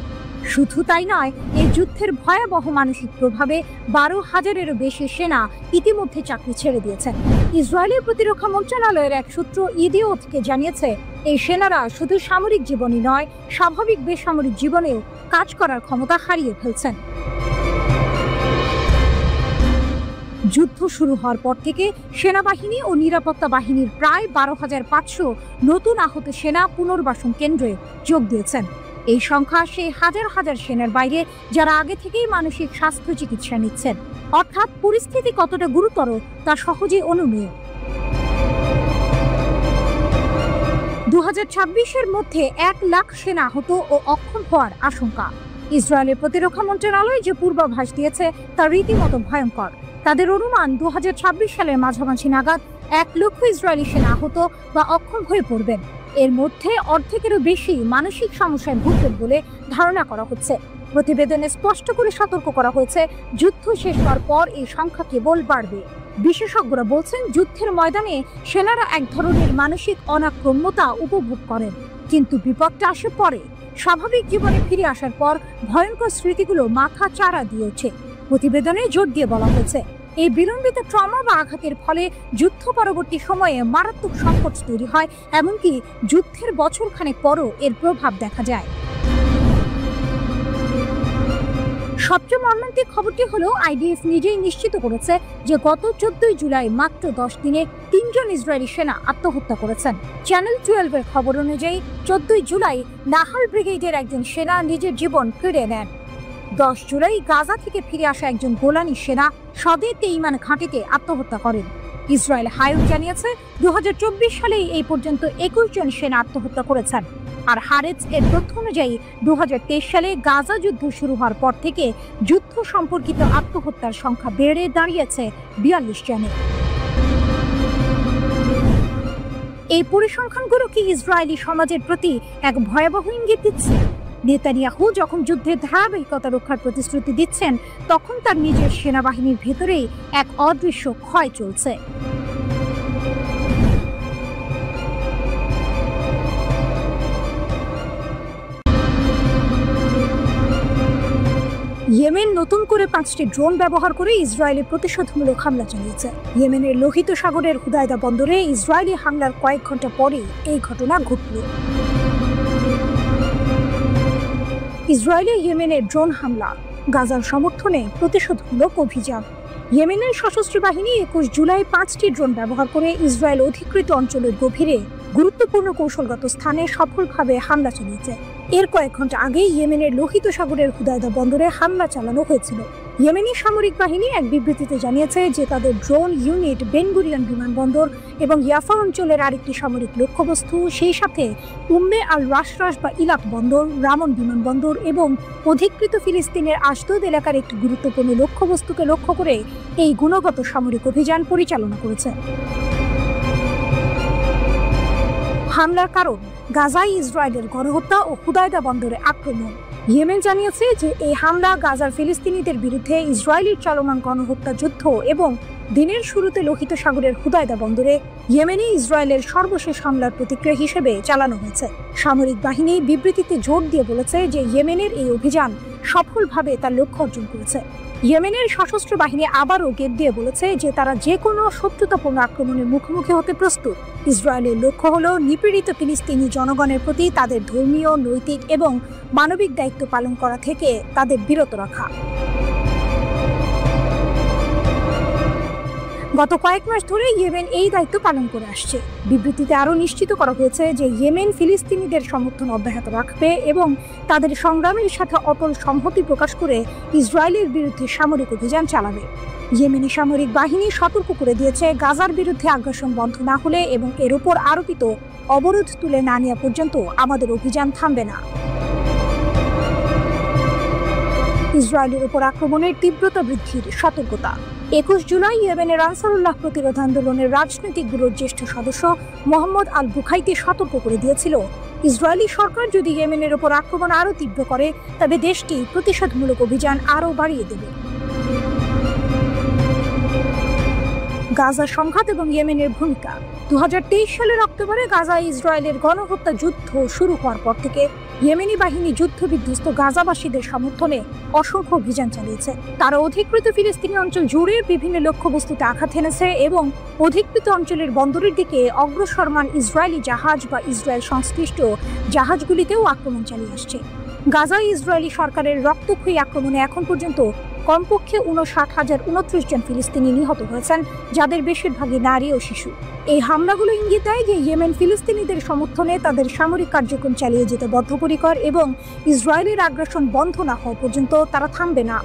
শুধু তাই নয়, এই যুদ্ধের ভয়াবহ মানসিক প্রভাবে 12,000-এরও বেশি সেনা ইতিমধ্যে চাকরি ছেড়ে দিয়েছেন। ইসরায়েলের প্রতিরক্ষা মন্ত্রণালয়ের এক সূত্র ইদিওতকে জানিয়েছে, এই সেনারা শুধু সামরিক জীবনই নয়, স্বাভাবিক বেসামরিক জীবনেও কাজ করার ক্ষমতা হারিয়ে ফেলছেন। যুদ্ধ শুরু হওয়ার পর থেকে সেনাবাহিনী ও নিরাপত্তা বাহিনীর প্রায় 12,500 নতুন আহত সেনা পুনর্বাসন কেন্দ্রে যোগ দিয়েছেন। এই সংখ্যা সেই হাজার হাজার সেনার বাইরে যারা আগে থেকেই মানসিক স্বাস্থ্য চিকিৎসা নিচ্ছেন। অর্থাৎ পরিস্থিতি কতটা গুরুতর তা সহজে অনুমেয়। 2026-এর মধ্যে 1 লাখ সেনা আহত ও অক্ষম হওয়ার আশঙ্কা। ইসরায়েলের প্রতিরক্ষা মন্ত্রণালয় যে পূর্বাভাস দিয়েছে তা রীতিমতো ভয়ঙ্কর। তাদের অনুমান 2026 সালের মাঝামাঝি নাগাদ 1 লক্ষ ইসরায়েলি সেনা আহত বা অক্ষম হয়ে পড়বেন। এর মধ্যে অর্ধেকেরও বেশি মানসিক সমস্যায় ভুগবেন বলে ধারণা করা হচ্ছে। প্রতিবেদনে স্পষ্ট করে সতর্ক করা হয়েছে, যুদ্ধ শেষ হওয়ার পর এই সংখ্যা কেবল বাড়বে। বিশেষজ্ঞরা বলছেন, যুদ্ধের ময়দানে সেনারা এক ধরনের মানসিক অনাক্রম্যতা উপভোগ করেন, কিন্তু বিপদটা আসে পরে। স্বাভাবিক জীবনে ফিরে আসার পর ভয়ঙ্কর স্মৃতিগুলো মাথা চাড়া দিয়েছে। প্রতিবেদনে জোর দিয়ে বলা হয়েছে, এই বিলম্বিত ট্রমা বা আঘাতের ফলে যুদ্ধ পরবর্তী সময়ে মারাত্মক সংকট তৈরি হয়, এমনকি যুদ্ধের বছরখানেক পরও এর প্রভাব দেখা যায়। সবচেয়ে মর্মান্তিক খবরটি হলো, IDF নিজেই নিশ্চিত করেছে যে গত 14 জুলাই মাত্র 10 দিনে 3 জন ইসরায়েলি সেনা আত্মহত্যা করেছেন। চ্যানেল 12-এর খবর অনুযায়ী 14 জুলাই নাহাল ব্রিগেডের একজন সেনা নিজের জীবন কেড়ে নেন। 10 জুলাই গাজা থেকে ফিরে আসা একজন গোলানি সেনা সদে তেইমান ঘাঁটিতে আত্মহত্যা করেন। ইসরায়েল হায়ুন জানিয়েছে, 2024 সালে এই পর্যন্ত 21 জন সেনা আত্মহত্যা করেছেন। আর হারেজ এর তথ্য অনুযায়ী 2023 সালে গাজা যুদ্ধ শুরু হওয়ার পর থেকে যুদ্ধ সম্পর্কিত আত্মহত্যার সংখ্যা বেড়ে দাঁড়িয়েছে 42 জনে। এই পরিসংখ্যানগুলো কি ইসরায়েলি সমাজের প্রতি এক ভয়াবহ ইঙ্গিত দিচ্ছে? নেতানিয়াহু যখন যুদ্ধের ধারাবাহিকতা রক্ষার প্রতিশ্রুতি দিচ্ছেন, তখন তার নিজের সেনাবাহিনীর ভেতরেই এক অদৃশ্য ক্ষয় চলছে। ইয়েমেন নতুন করে 5টি ড্রোন ব্যবহার করে ইসরায়েলের প্রতিশোধমূলক হামলা চালিয়েছে। ইয়েমেনের লোহিত সাগরের হুদায়দা বন্দরে ইসরায়েলি হামলার কয়েক ঘন্টা পরে এই ঘটনা ঘটল। ইসরায়েলে ইয়েমেনের ড্রোন হামলা, গাজার সমর্থনে প্রতিশোধমূলক অভিযান। ইয়েমেনের সশস্ত্র বাহিনী 21 জুলাই 5টি ড্রোন ব্যবহার করে ইসরায়েল অধিকৃত অঞ্চলের গভীরে গুরুত্বপূর্ণ কৌশলগত স্থানে সফলভাবে হামলা চালিয়েছে। এর কয়েক ঘন্টা আগে ইয়েমেনের লোহিত সাগরের হুদায়দা বন্দরে হামলা চালানো হয়েছিল। ইয়েমেনি সামরিক বাহিনী এক বিবৃতিতে জানিয়েছে যে তাদের ড্রোন ইউনিট বেন গুরিয়ন বিমানবন্দর এবং ইয়াফা অঞ্চলের আরেকটি সামরিক লক্ষ্যবস্তু, সেই সাথে উম্মে আল রাশরাশ বা ইলাত বন্দর, রামন বিমানবন্দর এবং অধিকৃত ফিলিস্তিনের আশদোদ এলাকার একটি গুরুত্বপূর্ণ লক্ষ্যবস্তুকে লক্ষ্য করে এই গুণগত সামরিক অভিযান পরিচালনা করেছে। হামলার কারণ গাজায় ইসরায়েলের গণহত্যা ও হুদায়দা বন্দরে আক্রমণ। ইয়েমেন জানিয়েছে যে এই হামলা গাজার ফিলিস্তিনিদের বিরুদ্ধে ইসরায়েলের চলমান গণহত্যা যুদ্ধ এবং দিনের শুরুতে লোহিত সাগরের হুদায়দা বন্দরে ইয়েমেনে ইসরায়েলের সর্বশেষ হামলার প্রতিক্রিয়া হিসেবে চালানো হয়েছে। সামরিক বাহিনী বিবৃতিতে জোর দিয়ে বলেছে যে ইয়েমেনের এই অভিযান সফলভাবে তার লক্ষ্য অর্জন করেছে। ইয়েমেনের সশস্ত্র বাহিনী আবারও গেট দিয়ে বলেছে যে তারা যে কোনো শত্রুতাপূর্ণ আক্রমণের মুখোমুখি হতে প্রস্তুত। ইসরায়েলের লক্ষ্য হল নিপীড়িত ফিলিস্তিনি জনগণের প্রতি তাদের ধর্মীয়, নৈতিক এবং মানবিক দায়িত্ব পালন করা থেকে তাদের বিরত রাখা। গত কয়েক মাস ধরে ইয়েমেন এই দায়িত্ব পালন করে আসছে। বিবৃতিতে আরও নিশ্চিত করা হয়েছে যে ইয়েমেন ফিলিস্তিনিদের সমর্থন অব্যাহত রাখবে এবং তাদের সংগ্রামের সাথে অটল সংহতি প্রকাশ করে ইসরায়েলের বিরুদ্ধে সামরিক অভিযান চালাবে। ইয়েমেনি সামরিক বাহিনী সতর্ক করে দিয়েছে, গাজার বিরুদ্ধে আগ্রাসন বন্ধ না হলে এবং এর উপর আরোপিত অবরোধ তুলে না নেওয়া পর্যন্ত আমাদের অভিযান থামবে না। ইসরায়েলের উপর আক্রমণের তীব্রতা বৃদ্ধির সতর্কতা। 21 জুলাই ইয়েমেনের আনসারুল্লাহ প্রতিরোধ আন্দোলনের রাজনৈতিক ব্যুরোর জ্যেষ্ঠ সদস্য মোহাম্মদ আল বুখাইতি সতর্ক করে দিয়েছিল, ইসরায়েলি সরকার যদি ইয়েমেনের উপর আক্রমণ আরও তীব্র করে তবে দেশটি প্রতিশোধমূলক অভিযান আরও বাড়িয়ে দেবে। গাজা সংঘাত এবং ইয়েমেনের ভূমিকা। 2023 সালের অক্টোবরে গাজায় ইসরায়েলের গণহত্যা যুদ্ধ শুরু হওয়ার পর থেকে ইয়েমেনি বাহিনী যুদ্ধবিধ্বস্ত গাজাবাসীদের সমর্থনে অসংখ্য অভিযান চালিয়েছে। তারা অধিকৃত ফিলিস্তিনি অঞ্চল জুড়ে বিভিন্ন লক্ষ্যবস্তুতে আঘাত হেনেছে এবং অধিকৃত অঞ্চলের বন্দরের দিকে অগ্রসরমান ইসরায়েলি জাহাজ বা ইসরায়েল সংশ্লিষ্ট জাহাজগুলিতেও আক্রমণ চালিয়ে আসছে। গাজায় ইসরায়েলি সরকারের রক্তক্ষয়ী আক্রমণে এখন পর্যন্ত কমপক্ষে 59,029 জন ফিলিস্তিনি নিহত হয়েছেন, যাদের বেশিরভাগই নারী ও শিশু। এই হামলাগুলো ইঙ্গিত দেয় যে ইয়েমেন ফিলিস্তিনিদের সমর্থনে তাদের সামরিক কার্যক্রম চালিয়ে যেতে বদ্ধপরিকর এবং ইসরায়েলের আগ্রাসন বন্ধ না হওয়া পর্যন্ত তারা থামবে না।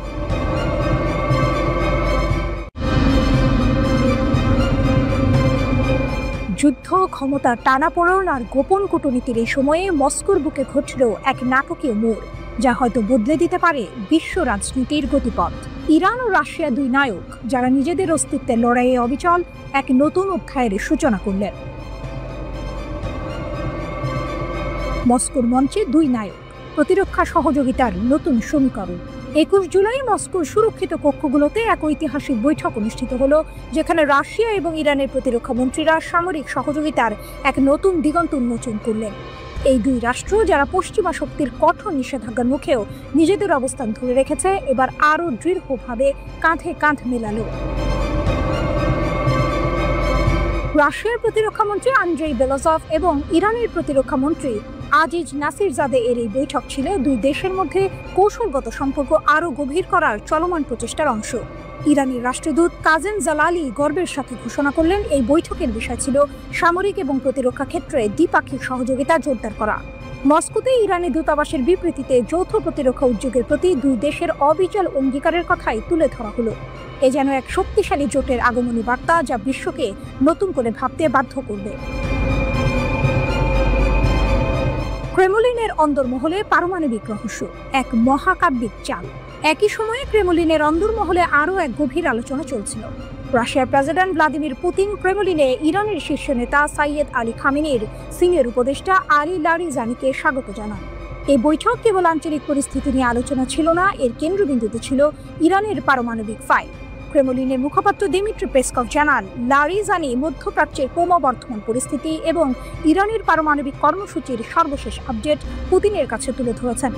যুদ্ধ, ক্ষমতা টানাপোড়েন আর গোপন কূটনীতির এই সময়ে মস্কোর বুকে ঘটল এক নাটকীয় মোড়, যা হয়তো বদলে দিতে পারে বিশ্ব রাজনীতির গতিপথ। ইরান ও রাশিয়া দুই নায়ক, যারা নিজেদের অস্তিত্বের লড়াইয়ে অবিচল, এক নতুন অধ্যায়ের সূচনা করলেন। মস্কোর মঞ্চে দুই নায়ক, প্রতিরক্ষা সহযোগিতার নতুন সমীকরণ। 21 জুলাই মস্কোর সুরক্ষিত কক্ষগুলোতে এক ঐতিহাসিক বৈঠক অনুষ্ঠিত হলো, যেখানে রাশিয়া এবং ইরানের প্রতিরক্ষা মন্ত্রীরা সামরিক সহযোগিতার এক নতুন দিগন্ত উন্মোচন করলেন। এই দুই রাষ্ট্র, যারা পশ্চিমা শক্তির কঠোর নিষেধাজ্ঞার মুখেও নিজেদের অবস্থান ধরে রেখেছে, এবার আরও দৃঢ়ভাবে কাঁধে কাঁধ মেলালো। রাশিয়ার প্রতিরক্ষা মন্ত্রী আন্দ্রেই বেলাজভ এবং ইরানের প্রতিরক্ষা মন্ত্রী আজিজ নাসিরজাদে এর এই বৈঠক ছিল দুই দেশের মধ্যে কৌশলগত সম্পর্ক আরও গভীর করার চলমান প্রচেষ্টার অংশ। ইরানের রাষ্ট্রদূত কাজেম জালালি গর্বের সাথে ঘোষণা করলেন, এই বৈঠকের বিষয় ছিল সামরিক এবং প্রতিরক্ষা ক্ষেত্রে দ্বিপাক্ষিক সহযোগিতা জোরদার করা। মস্কোতে ইরানি দূতাবাসের বিবৃতিতে যৌথ প্রতিরক্ষা উদ্যোগের প্রতি দুই দেশের অবিচল অঙ্গীকারের কথাই তুলে ধরা হলো। এ যেন এক শক্তিশালী জোটের আগমনী বার্তা, যা বিশ্বকে নতুন করে ভাবতে বাধ্য করবে। ক্রেমলিনের অন্দরমহলে পারমাণবিক রহস্য, এক মহাকাব্যিক চাল। একই সময়ে ক্রেমলিনের অন্দরমহলে আরও এক গভীর আলোচনা চলছিল। রাশিয়ার প্রেসিডেন্ট ভ্লাদিমির পুতিন ক্রেমলিনে ইরানের শীর্ষ নেতা সাইয়েদ আলী খামেনির সিনিয়র উপদেষ্টা আলী লারিজানিকে স্বাগত জানান। এই বৈঠক কেবল আঞ্চলিক পরিস্থিতি নিয়ে আলোচনা ছিল না, এর কেন্দ্রবিন্দুতে ছিল ইরানের পারমাণবিক ফাইল। ক্রেমলিনের মুখপাত্র দিমিত্রি পেসকভ জানান, লারিজানি মধ্যপ্রাচ্যের ক্রমবর্ধমান পরিস্থিতি এবং ইরানের পারমাণবিক কর্মসূচির সর্বশেষ আপডেট পুতিনের কাছে তুলে ধরেছেন।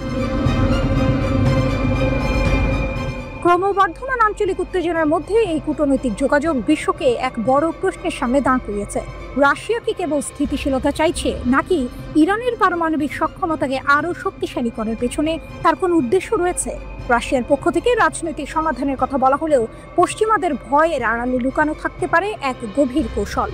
ক্রমবর্ধমান আঞ্চলিক উত্তেজনার মধ্যে এই কূটনৈতিক যোগাযোগ বিশ্বকে এক বড় প্রশ্নের সামনে দাঁড় করিয়েছে। রাশিয়া কি কেবল স্থিতিশীলতা চাইছে, নাকি ইরানের পারমাণবিক সক্ষমতাকে আরও শক্তিশালী করার পেছনে তার কোনো উদ্দেশ্য রয়েছে? রাশিয়ার পক্ষ থেকে রাজনৈতিক সমাধানের কথা বলা হলেও পশ্চিমাদের ভয়ের আড়ালে লুকানো থাকতে পারে এক গভীর কৌশল।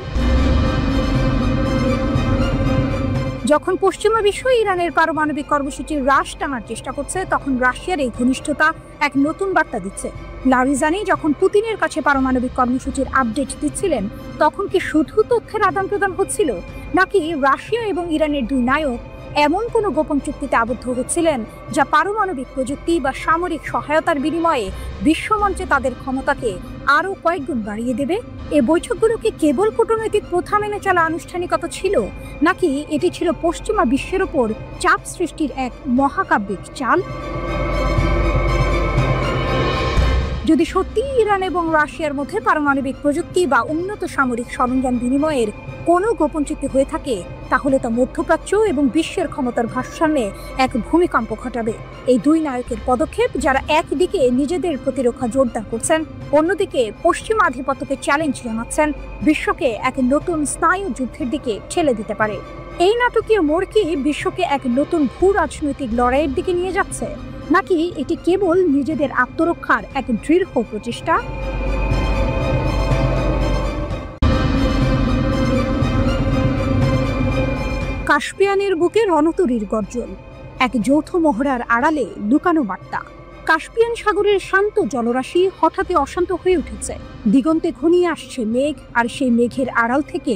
যখন পশ্চিমা বিশ্ব ইরানের পারমাণবিক কর্মসূচির হ্রাস টানার চেষ্টা করছে, তখন রাশিয়ার এই ঘনিষ্ঠতা এক নতুন বার্তা দিচ্ছে। লারিজানি যখন পুতিনের কাছে পারমাণবিক কর্মসূচির আপডেট দিচ্ছিলেন, তখন কি শুধু তথ্যের আদান প্রদান হচ্ছিল, নাকি রাশিয়া এবং ইরানের দুই নায়ক এমন কোনো গোপন চুক্তিতে আবদ্ধ হচ্ছিলেন যা পারমাণবিক প্রযুক্তি বা সামরিক সহায়তার বিনিময়ে বিশ্বমঞ্চে তাদের ক্ষমতাকে আরও কয়েকগুণ বাড়িয়ে দেবে? এই বৈঠকগুলো কি কেবল কূটনৈতিক প্রথা মেনে চলা আনুষ্ঠানিকতা ছিল, নাকি এটি ছিল পশ্চিমা বিশ্বের ওপর চাপ সৃষ্টির এক মহাকাব্যিক চাল? যদি সত্যি ইরান এবং রাশিয়ার মধ্যে পারমাণবিক প্রযুক্তি বা উন্নত সামরিক সরঞ্জাম বিনিময়ের কোনো গোপন চুক্তি হয়ে থাকে, তাহলে তা মধ্যপ্রাচ্য এবং বিশ্বের ক্ষমতার ভারসাম্যে এক ভূমিকম্প ঘটাবে। এই দুই নায়কের পদক্ষেপ, যারা একদিকে নিজেদের প্রতিরক্ষা জোরদার করছেন, অন্যদিকে পশ্চিমা আধিপত্যকে চ্যালেঞ্জ জানাচ্ছেন, বিশ্বকে এক নতুন স্নায়ু যুদ্ধের দিকে ঠেলে দিতে পারে। এই নাটকীয় মোড় কি বিশ্বকে এক নতুন ভূ রাজনৈতিক লড়াইয়ের দিকে নিয়ে যাচ্ছে, নাকি এটি কেবল নিজেদের আত্মরক্ষার এক দৃঢ় প্রচেষ্টা? কাস্পিয়ানের বুকে রণতরীর গর্জন, এক যৌথ মহড়ার আড়ালে লুকানো বার্তা। কাস্পিয়ান সাগরের শান্ত জলরাশি হঠাৎ অশান্ত হয়ে উঠেছে। দিগন্তে ঘনিয়ে আসছে মেঘ, আর সেই মেঘের আড়াল থেকে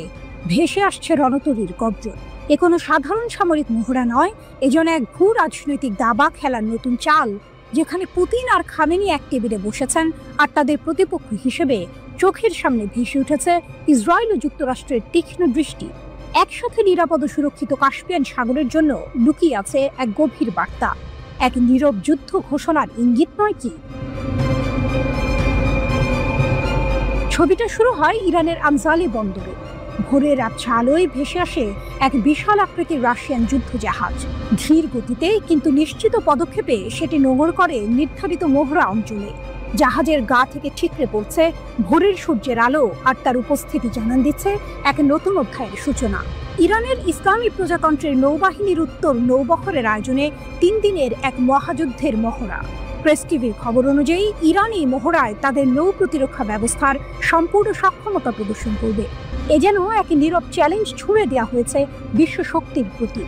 ভেসে আসছে রণতরীর গর্জন। এ কোনো সাধারণ সামরিক মহড়া নয়, এ যেন এক ভূ রাজনৈতিক দাবা খেলার নতুন চাল, যেখানে পুতিন আর খামেনি এক টেবিলে বসেছেন, আর তাদের প্রতিপক্ষ হিসেবে চোখের সামনে ভেসে উঠেছে ইসরায়েল ও যুক্তরাষ্ট্রের তীক্ষ্ণ দৃষ্টি। একসাথে নিরাপদ ও সুরক্ষিত কাস্পিয়ান সাগরের জন্য লুকিয়ে আছে এক গভীর বার্তা, এক নীরব যুদ্ধ ঘোষণার ইঙ্গিত নয় কি? ছবিটা শুরু হয় ইরানের আমজালি বন্দরে। ভোরের আবছা আলোয় ভেসে আসে এক বিশাল আকৃতির রাশিয়ান যুদ্ধ জাহাজ। ধীর গতিতে কিন্তু নিশ্চিত পদক্ষেপে সেটি নোঙর করে নির্ধারিত মহড়া অঞ্চলে। জাহাজের গা থেকে ঠিকরে পড়ছে ভোরের সূর্যের আলো, আর তার উপস্থিতি জানান দিচ্ছে এক নতুন অধ্যায়ের সূচনা। ইরানের ইসলামী প্রজাতন্ত্রের নৌবাহিনীর উত্তর নৌবহরের আয়োজনে 3 দিনের এক মহাযুদ্ধের মহড়া। প্রেস টিভির খবর অনুযায়ী ইরান এই মহড়ায় তাদের নৌ প্রতিরক্ষা ব্যবস্থার সম্পূর্ণ সক্ষমতা প্রদর্শন করবে। এ যেন এক নীরব চ্যালেঞ্জ ছুড়ে দেওয়া হয়েছে বিশ্ব শক্তির প্রতি।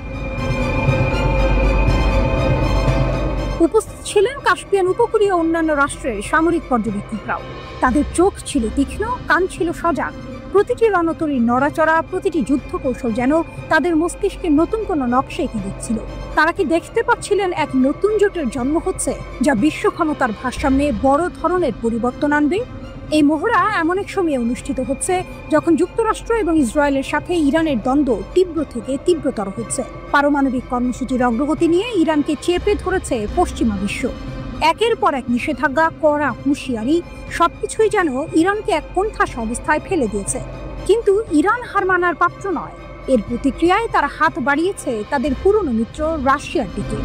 উপস্থিত ছিলেন কাস্পিয়ান উপকূলীয় অন্যান্য রাষ্ট্রের সামরিক পর্যবেক্ষকরাও। তাদের চোখ ছিল তীক্ষ্ণ, কান ছিল সজাগ। প্রতিটি রণতরীর নড়াচড়া, প্রতিটি যুদ্ধ কৌশল যেন তাদের মস্তিষ্কে নতুন কোনো নকশা এঁকে দিচ্ছিল। তারা কি দেখতে পাচ্ছিলেন এক নতুন জোটের জন্ম হচ্ছে, যা বিশ্ব ক্ষমতার ভারসাম্যে বড় ধরনের পরিবর্তন আনবে? এই মহড়া এমন এক সময়ে অনুষ্ঠিত হচ্ছে যখন যুক্তরাষ্ট্র এবং ইসরায়েলের সাথে ইরানের দ্বন্দ্ব তীব্র থেকে তীব্রতর হচ্ছে। পারমাণবিক কর্মসূচির অগ্রগতি নিয়ে ইরানকে চেপে ধরেছে পশ্চিমা বিশ্ব। একের পর এক নিষেধাজ্ঞা, কড়া হুঁশিয়ারি, সবকিছুই যেন ইরানকে এক কোণঠাসা অবস্থায় ফেলে দিয়েছে। কিন্তু ইরান হার মানার পাত্র নয়। এর প্রতিক্রিয়ায় তারা হাত বাড়িয়েছে তাদের পুরনো মিত্র রাশিয়ার দিকে।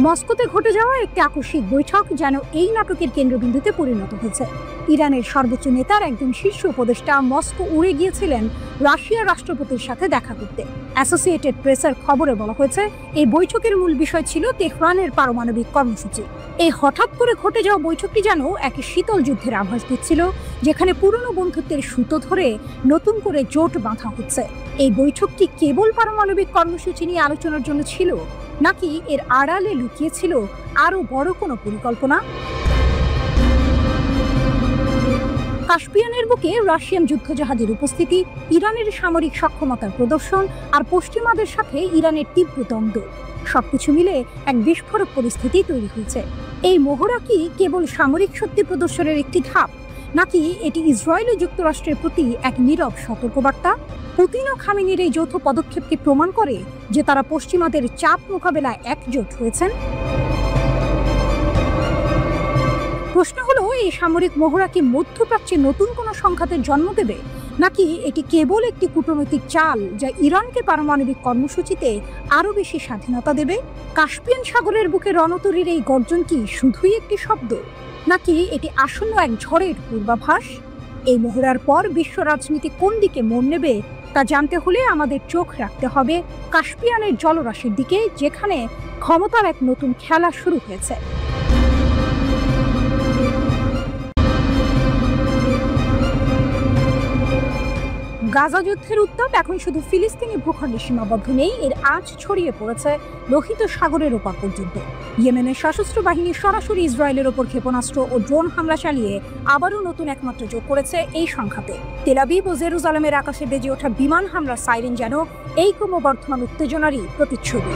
মস্কোতে ঘটে যাওয়া একটি আকস্মিক বৈঠক যেন এই নাটকের কেন্দ্রবিন্দুতে পরিণত হয়েছে। ইরানের সর্বোচ্চ নেতার একজন শীর্ষ উপদেষ্টা মস্কো উড়ে গিয়েছিলেন রাশিয়ার রাষ্ট্রপতির সাথে দেখা করতে। অ্যাসোসিয়েটেড প্রেসের খবরে বলা হয়েছে, এই বৈঠকের মূল বিষয় ছিল তেহরানের পারমাণবিক কর্মসূচি। এই হঠাৎ করে ঘটে যাওয়া বৈঠকটি যেন এক শীতল যুদ্ধের আভাস দিচ্ছিল, যেখানে পুরনো বন্ধুত্বের সুতো ধরে নতুন করে জোট বাঁধা হচ্ছে। এই বৈঠকটি কেবল পারমাণবিক কর্মসূচি নিয়ে আলোচনার জন্য ছিল, নাকি এর আড়ালে লুকিয়ে ছিল আরো বড় কোনো পরিকল্পনা? কাস্পিয়ানের বুকে রাশিয়ান যুদ্ধজাহাজের উপস্থিতি, ইরানের সামরিক সক্ষমতার প্রদর্শন, আর পশ্চিমাদের সাথে ইরানের তীব্র দ্বন্দ্ব, সবকিছু মিলে এক বিস্ফোরক পরিস্থিতি তৈরি হয়েছে। এই মহড়া কি কেবল সামরিক শক্তি প্রদর্শনের একটি ধাপ, নাকি এটি ইসরায়েল ও যুক্তরাষ্ট্রের প্রতি এক নীরব সতর্কবার্তা? পুতিন ও খামেনির এই যৌথ পদক্ষেপকে প্রমাণ করে যে তারা পশ্চিমাদের চাপ মোকাবেলায় একজোট হয়েছেন। প্রশ্ন হলো, এই সামরিক মহড়া কি মধ্যপ্রাচ্যে নতুন কোনো সংঘাতের জন্ম দেবে, নাকি এটি কেবল একটি কূটনৈতিক চাল যা ইরানকে পারমাণবিক কর্মসূচিতে আরো বেশি স্বাধীনতা দেবে? কাস্পিয়ান সাগরের বুকে রণতরীর এই গর্জন কি শুধুই একটি শব্দ, নাকি এটি আসন্ন এক ঝড়ের পূর্বাভাস? এই মহড়ার পর বিশ্ব রাজনীতি কোন দিকে মোড় নেবে তা জানতে হলে আমাদের চোখ রাখতে হবে কাস্পিয়ানের জলরাশির দিকে, যেখানে ক্ষমতার এক নতুন খেলা শুরু হয়েছে। গাজা যুদ্ধের উত্তাপ এখন শুধু ফিলিস্তিনি ভূখণ্ডে সীমাবদ্ধ নেই, এর আঁচ ছড়িয়ে পড়েছে লোহিত সাগরের ওপার পর্যন্ত। ইয়েমেনের সশস্ত্র বাহিনী সরাসরি ইসরায়েলের ওপর ক্ষেপণাস্ত্র ও ড্রোন হামলা চালিয়ে আবারও নতুন এক মাত্রা যোগ করেছে এই সংঘাতে। তেল আবিব ও জেরুজালেমের আকাশে বেজে ওঠা বিমান হামলার সাইরেন যেন এই ক্রমবর্ধমান উত্তেজনারই প্রতিচ্ছবি।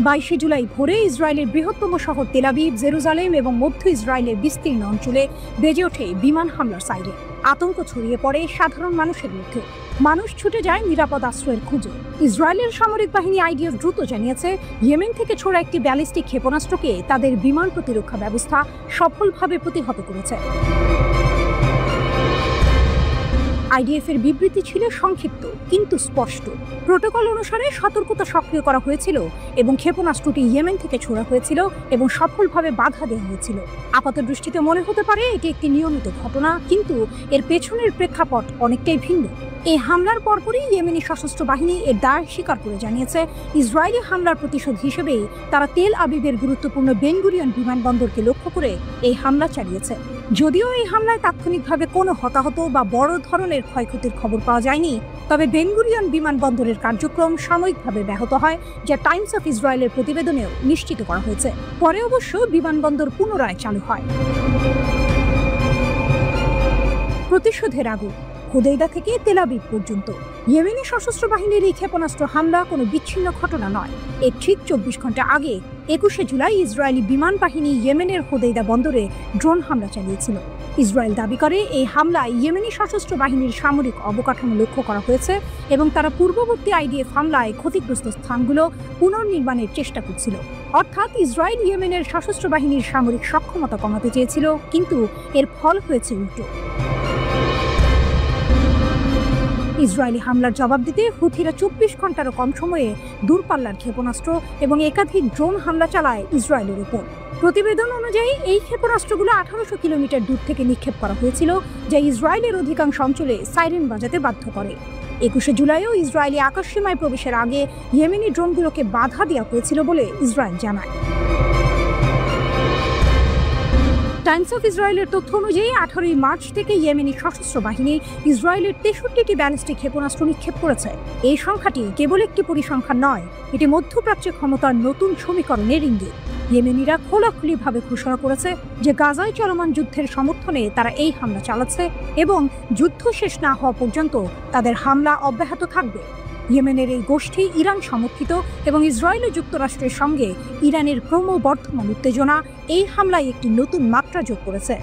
22 জুলাই ভোরে ইসরায়েলের বৃহত্তম শহর তেল আবিব, জেরুজালেম এবং মধ্য ইসরায়েলের বিস্তীর্ণ অঞ্চলে বেজে ওঠে বিমান হামলার সাইরেন। আতঙ্ক ছড়িয়ে পড়ে সাধারণ মানুষের মধ্যে। মানুষ ছুটে যায় নিরাপদ আশ্রয়ের খুঁজে। ইসরায়েলের সামরিক বাহিনী আইডিএফ দ্রুত জানিয়েছে, ইয়েমেন থেকে ছোড়া একটি ব্যালিস্টিক ক্ষেপণাস্ত্রকে তাদের বিমান প্রতিরক্ষা ব্যবস্থা সফলভাবে প্রতিহত করেছে। আইডিএফের বিবৃতি ছিল সংক্ষিপ্ত কিন্তু স্পষ্ট। প্রোটোকল অনুসারে সতর্কতা সক্রিয় করা হয়েছিল এবং ক্ষেপণাস্ত্রটি ইয়েমেন থেকে ছোড়া হয়েছিল এবং সফলভাবে বাধা দেওয়া হয়েছিল। আপাতদৃষ্টিতে মনে হতে পারে এটি একটি নিয়মিত ঘটনা, কিন্তু এর পেছনের প্রেক্ষাপট অনেকটাই ভিন্ন। এই হামলার পরপরই ইয়েমেনি সশস্ত্র বাহিনী এর দায় স্বীকার করে জানিয়েছে, ইসরায়েলি হামলার প্রতিশোধ হিসেবেই তারা তেল আবিবের গুরুত্বপূর্ণ বেন গুরিয়ন বিমানবন্দরকে লক্ষ্য করে এই হামলা চালিয়েছে। যদিও এই হামলায় তাৎক্ষণিকভাবে কোনো হতাহত বা বড় ধরনের ক্ষয়ক্ষতির খবর পাওয়া যায়নি, তবে বেন গুরিয়ন বিমানবন্দরের কার্যক্রম সাময়িকভাবে ব্যাহত হয়, যা টাইমস অফ ইসরায়েলের প্রতিবেদনেও নিশ্চিত করা হয়েছে। পরে অবশ্য বিমানবন্দর পুনরায় চালু হয়। প্রতিশোধের আগুন হুদাইদা থেকে তেল আবিব পর্যন্ত ইয়েমেনি সশস্ত্র বাহিনীর এই ক্ষেপণাস্ত্র হামলা কোনো বিচ্ছিন্ন ঘটনা নয়। এর ঠিক 24 ঘন্টা আগে 21শে জুলাই ইসরায়েলি বিমান বাহিনী ইয়েমেনের হুদাইদা বন্দরে ড্রোন হামলা চালিয়েছিল। ইসরায়েল দাবি করে এই হামলায় ইয়েমেনি সশস্ত্র বাহিনীর সামরিক অবকাঠামো লক্ষ্য করা হয়েছে এবং তারা পূর্ববর্তী আইডিএফ হামলায় ক্ষতিগ্রস্ত স্থানগুলো পুনর্নির্মাণের চেষ্টা করছিল। অর্থাৎ ইসরায়েল ইয়েমেনের সশস্ত্র বাহিনীর সামরিক সক্ষমতা কমাতে চেয়েছিল, কিন্তু এর ফল হয়েছে উল্টো। ইসরায়েলি হামলার জবাব দিতে হুথিরা 24 ঘন্টারও কম সময়ে দূরপাল্লার ক্ষেপণাস্ত্র এবং একাধিক ড্রোন হামলা চালায় ইসরায়েলের উপর। প্রতিবেদন অনুযায়ী এই ক্ষেপণাস্ত্রগুলো 1800 কিলোমিটার দূর থেকে নিক্ষেপ করা হয়েছিল, যা ইসরায়েলের অধিকাংশ অঞ্চলে সাইরেন বাজাতে বাধ্য করে। 21শে জুলাইও ইসরায়েলি আকাশসীমায় প্রবেশের আগে ইয়েমেনি ড্রোনগুলোকে বাধা দেওয়া হয়েছিল বলে ইসরায়েল জানায়। টাইমস অফ ইসরায়েলের তথ্য অনুযায়ী 18 মার্চ থেকে ইয়েমেনি সশস্ত্র বাহিনী ইসরায়েলের 63টি ব্যালিস্টিক ক্ষেপণাস্ত্র নিক্ষেপ করেছে। এই সংখ্যাটি কেবল একটি পরিসংখ্যান নয়, এটি মধ্যপ্রাচ্যে ক্ষমতার নতুন সমীকরণের ইঙ্গিত। ইয়েমেনিরা খোলাখুলিভাবে ঘোষণা করেছে যে গাজায় চলমান যুদ্ধের সমর্থনে তারা এই হামলা চালাচ্ছে এবং যুদ্ধ শেষ না হওয়া পর্যন্ত তাদের হামলা অব্যাহত থাকবে। ইয়েমেনের এই গোষ্ঠী ইরান সমর্থিত এবং ইসরায়েল ও যুক্তরাষ্ট্রের সঙ্গে ইরানের ক্রমবর্ধমান উত্তেজনা এই হামলায় একটি নতুন মাত্রা যোগ করেছে।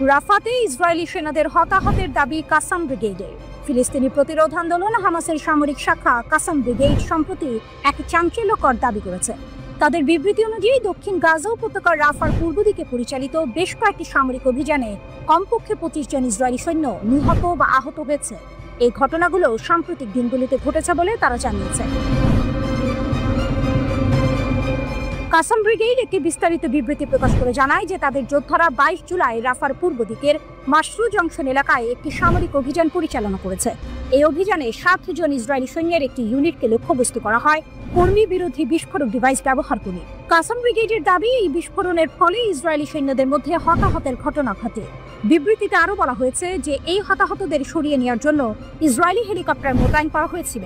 রাফাতে ইসরায়েলি সেনাদের হতাহতের দাবি কাসাম ব্রিগেডের। ফিলিস্তিনি প্রতিরোধ আন্দোলন হামাসের সামরিক শাখা কাসাম ব্রিগেড সম্প্রতি এক চাঞ্চল্যকর দাবি করেছে। তাদের বিবৃতি অনুযায়ী দক্ষিণ গাজা উপত্যকার রাফার পূর্ব দিকে পরিচালিত বেশ কয়েকটি সামরিক অভিযানে কমপক্ষে 25 জন ইসরায়েলি সৈন্য নিহত বা আহত হয়েছে। এই ঘটনাগুলো সাম্প্রতিক দিনগুলিতে ঘটেছে বলে তারা জানিয়েছে। কাসাম ব্রিগেড একটি বিস্তারিত বিবৃতি প্রকাশ করে জানায় যে তাদের যোদ্ধারা 22 জুলাই রাফার পূর্ব দিকের মাশরু জংশন এলাকায় একটি সামরিক অভিযান পরিচালনা করেছে। এই অভিযানে 7 জন ইসরায়েলি সৈন্যের একটি ইউনিটকে লক্ষ্যবস্তু করা হয় কর্মী বিরোধী বিস্ফোরক ডিভাইস ব্যবহার করে। কাসাম ব্রিগেডের দাবি, এই বিস্ফোরণের ফলে ইসরায়েলি সৈন্যদের মধ্যে হতাহতের ঘটনা ঘটে। বিবৃতিতে আরও বলা হয়েছে যে এই হতাহতদের সরিয়ে নেওয়ার জন্য ইসরায়েলি হেলিকপ্টার মোতায়েন করা হয়েছিল।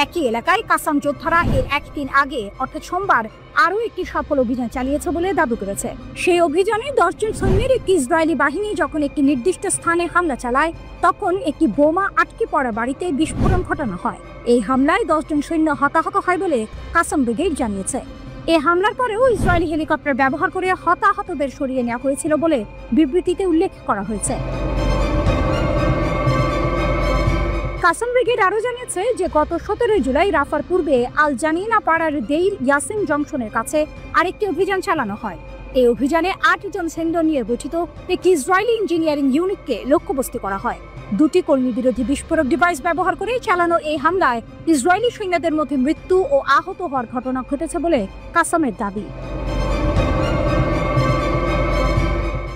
একই এলাকায় কাসাম যোদ্ধারা এর একদিন আগে অর্থাৎ সোমবার আরও একটি সফল অভিযান চালিয়েছে বলে দাবি করেছে। সেই অভিযানে 10 জন সৈন্যের একটি ইসরায়েলি বাহিনী যখন একটি নির্দিষ্ট স্থানে হামলা চালায়, তখন একটি বোমা আটকে পড়া বাড়িতে বিস্ফোরণ ঘটানো হয়। এই হামলায় 10 জন সৈন্য হতাহত হয় বলে কাসাম ব্রিগেড জানিয়েছে। এই হামলার পরেও ইসরায়েলি হেলিকপ্টার ব্যবহার করে হতাহতদের সরিয়ে নেওয়া হয়েছিল বলে বিবৃতিতে উল্লেখ করা হয়েছে। কাসাম ব্রিগেড আরও জানিয়েছে যে গত 17 জুলাই রাফার পূর্বে আল জানিনা পাড়ার দেইর ইয়াসিন জংশনের কাছে আরেকটি অভিযান চালানো হয়। এই অভিযানে 8 জন সৈন্য নিয়ে গঠিত একটি ইসরায়েলি ইঞ্জিনিয়ারিং ইউনিটকে লক্ষ্যবস্তু করা হয়। 2টি কর্মী বিরোধী বিস্ফোরক ডিভাইস ব্যবহার করে চালানো এই হামলায় ইসরায়েলি সৈন্যদের মধ্যে মৃত্যু ও আহত হওয়ার ঘটনা ঘটেছে বলে কাসামের দাবি।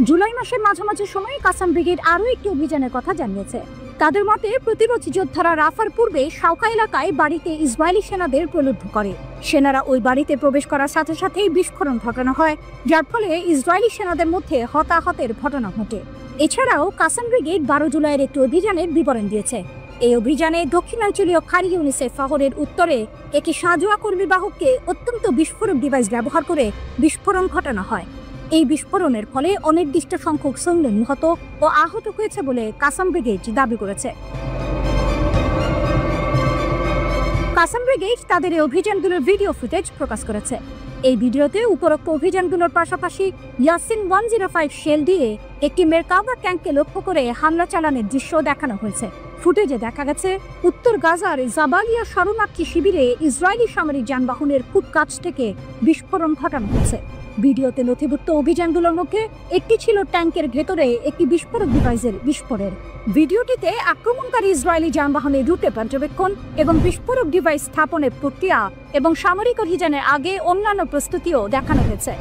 জুলাই মাসের মাঝামাঝি সময়ে কাসাম ব্রিগেড আরও একটি অভিযানের কথা জানিয়েছে। তাদের মতে প্রতিরোধী যোদ্ধারা রাফার পূর্বে শাওকা এলাকায় বাড়িতে ইসরায়েলি সেনাদের প্রলুব্ধ করে। সেনারা ওই বাড়িতে প্রবেশ করার সাথে সাথেই বিস্ফোরণ ঘটানো হয়, যার ফলে ইসরায়েলি সেনাদের মধ্যে হতাহতের ঘটনা ঘটে। এছাড়াও কাসাম ব্রিগেড 12 জুলাইয়ের একটি অভিযানের বিবরণ দিয়েছে। এই অভিযানে দক্ষিণাঞ্চলীয় খান ইউনিসেফ শহরের উত্তরে একটি সাঁজোয়া কর্মী বাহককে অত্যন্ত বিস্ফোরক ডিভাইস ব্যবহার করে বিস্ফোরণ ঘটানো হয়। এই বিস্ফোরণের ফলে অনির্দিষ্ট সংখ্যক সৈন্য নিহত ও আহত হয়েছে বলে কাসাম ব্রিগেড দাবি করেছে। কাসাম ব্রিগেড তাদের এই অভিযানগুলোর ভিডিও ফুটেজ প্রকাশ করেছে। এই ভিডিওতে উপরোক্ত অভিযানগুলোর পাশাপাশি ইয়াসিন 105 শেল দিয়ে একটি মেরকাভা ট্যাঙ্ককে লক্ষ্য করে হামলা চালানোর দৃশ্য দেখানো হয়েছে। ফুটেজে দেখা গেছে উত্তর গাজার জাবালিয়া শরণার্থী শিবিরে ইসরায়েলি সামরিক যানবাহনের খুব কাছ থেকে বিস্ফোরণ ঘটানো হয়েছে। ভিডিওতে নথিভুক্ত অভিযানগুলোর মধ্যে একটি ছিল ট্যাঙ্কের ভেতরে একটি বিস্ফোরক ডিভাইসের বিস্ফোরণ। ভিডিওটিতে আক্রমণকারী ইসরায়েলি যানবাহনের রুটে পর্যবেক্ষণ এবং বিস্ফোরক ডিভাইস স্থাপনের প্রক্রিয়া এবং সামরিক অভিযানের আগে অন্যান্য প্রস্তুতিও দেখানো হয়েছে।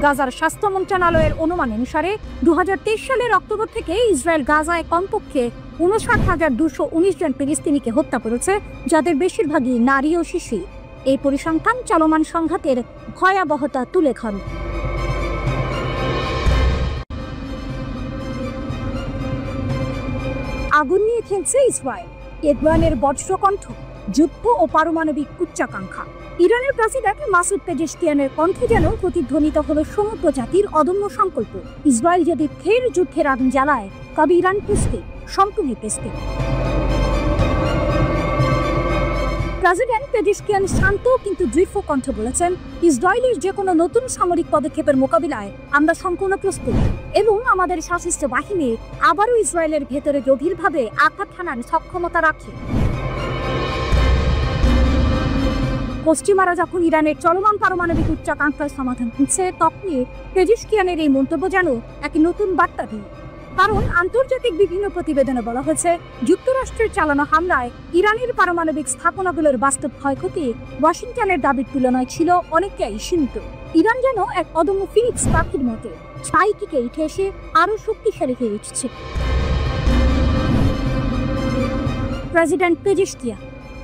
গাজার স্বাস্থ্য মন্ত্রণালয়ের অনুমান অনুসারে 2023 সালের অক্টোবর থেকে ইসরায়েল গাজায় কমপক্ষে 59,219 জন ফিলিস্তিনিকে হত্যা করেছে, যাদের বেশিরভাগই নারী ও শিশু। এই পরিসংখ্যান চলমান সংঘাতের ভয়াবহতা তুলে ধরে। আগুন নিয়ে খেলছে ইসরায়েল, এরদোয়ানের বজ্রকণ্ঠ, যুদ্ধ ও পারমাণবিক উচ্চাকাঙ্ক্ষা। ইরানের প্রেসিডেন্ট মাসুদ পেজেশকিয়ানের কণ্ঠে যেন প্রতিধ্বনিত হলো সমগ্র জাতির অদম্য সংকল্প। ইসরায়েল যদি ফের যুদ্ধের আগুন জ্বালায়, তবে ইরান পেস্তে, সম্পূর্ণ পেস্তে। প্রেসিডেন্ট পেজেশকিয়ান শান্ত কিন্তু দৃঢ় কণ্ঠে বলেছেন, ইসরায়েলের যে কোনো নতুন সামরিক পদক্ষেপের মোকাবিলায় আমরা সম্পূর্ণ প্রস্তুত এবং আমাদের সশস্ত্র বাহিনী আবারও ইসরায়েলের ভেতরে গভীরভাবে আঘাত হানার সক্ষমতা রাখে। পশ্চিমারা যখন ইরানের চলমান পারমাণবিক উচ্চাকাঙ্ক্ষার সমাধান খুঁজছে, তখনই পেজেশকিয়ানের এই মন্তব্য যেন এক নতুন বার্তা দেয়। কারণ আন্তর্জাতিক বিভিন্ন প্রতিবেদনে বলা হয়েছে, যুক্তরাষ্ট্রের চালানো হামলায় ইরানের পারমাণবিক স্থাপনাগুলোর বাস্তব ক্ষয়ক্ষতি ওয়াশিংটনের দাবির তুলনায় ছিল অনেকটাই সীমিত। ইরান যেন এক অদম্য ফিনিক্স পাখির মতো ছাই থেকে উঠে এসে আরও শক্তিশালী হয়ে উঠছে। প্রেসিডেন্ট পেজেশকিয়ান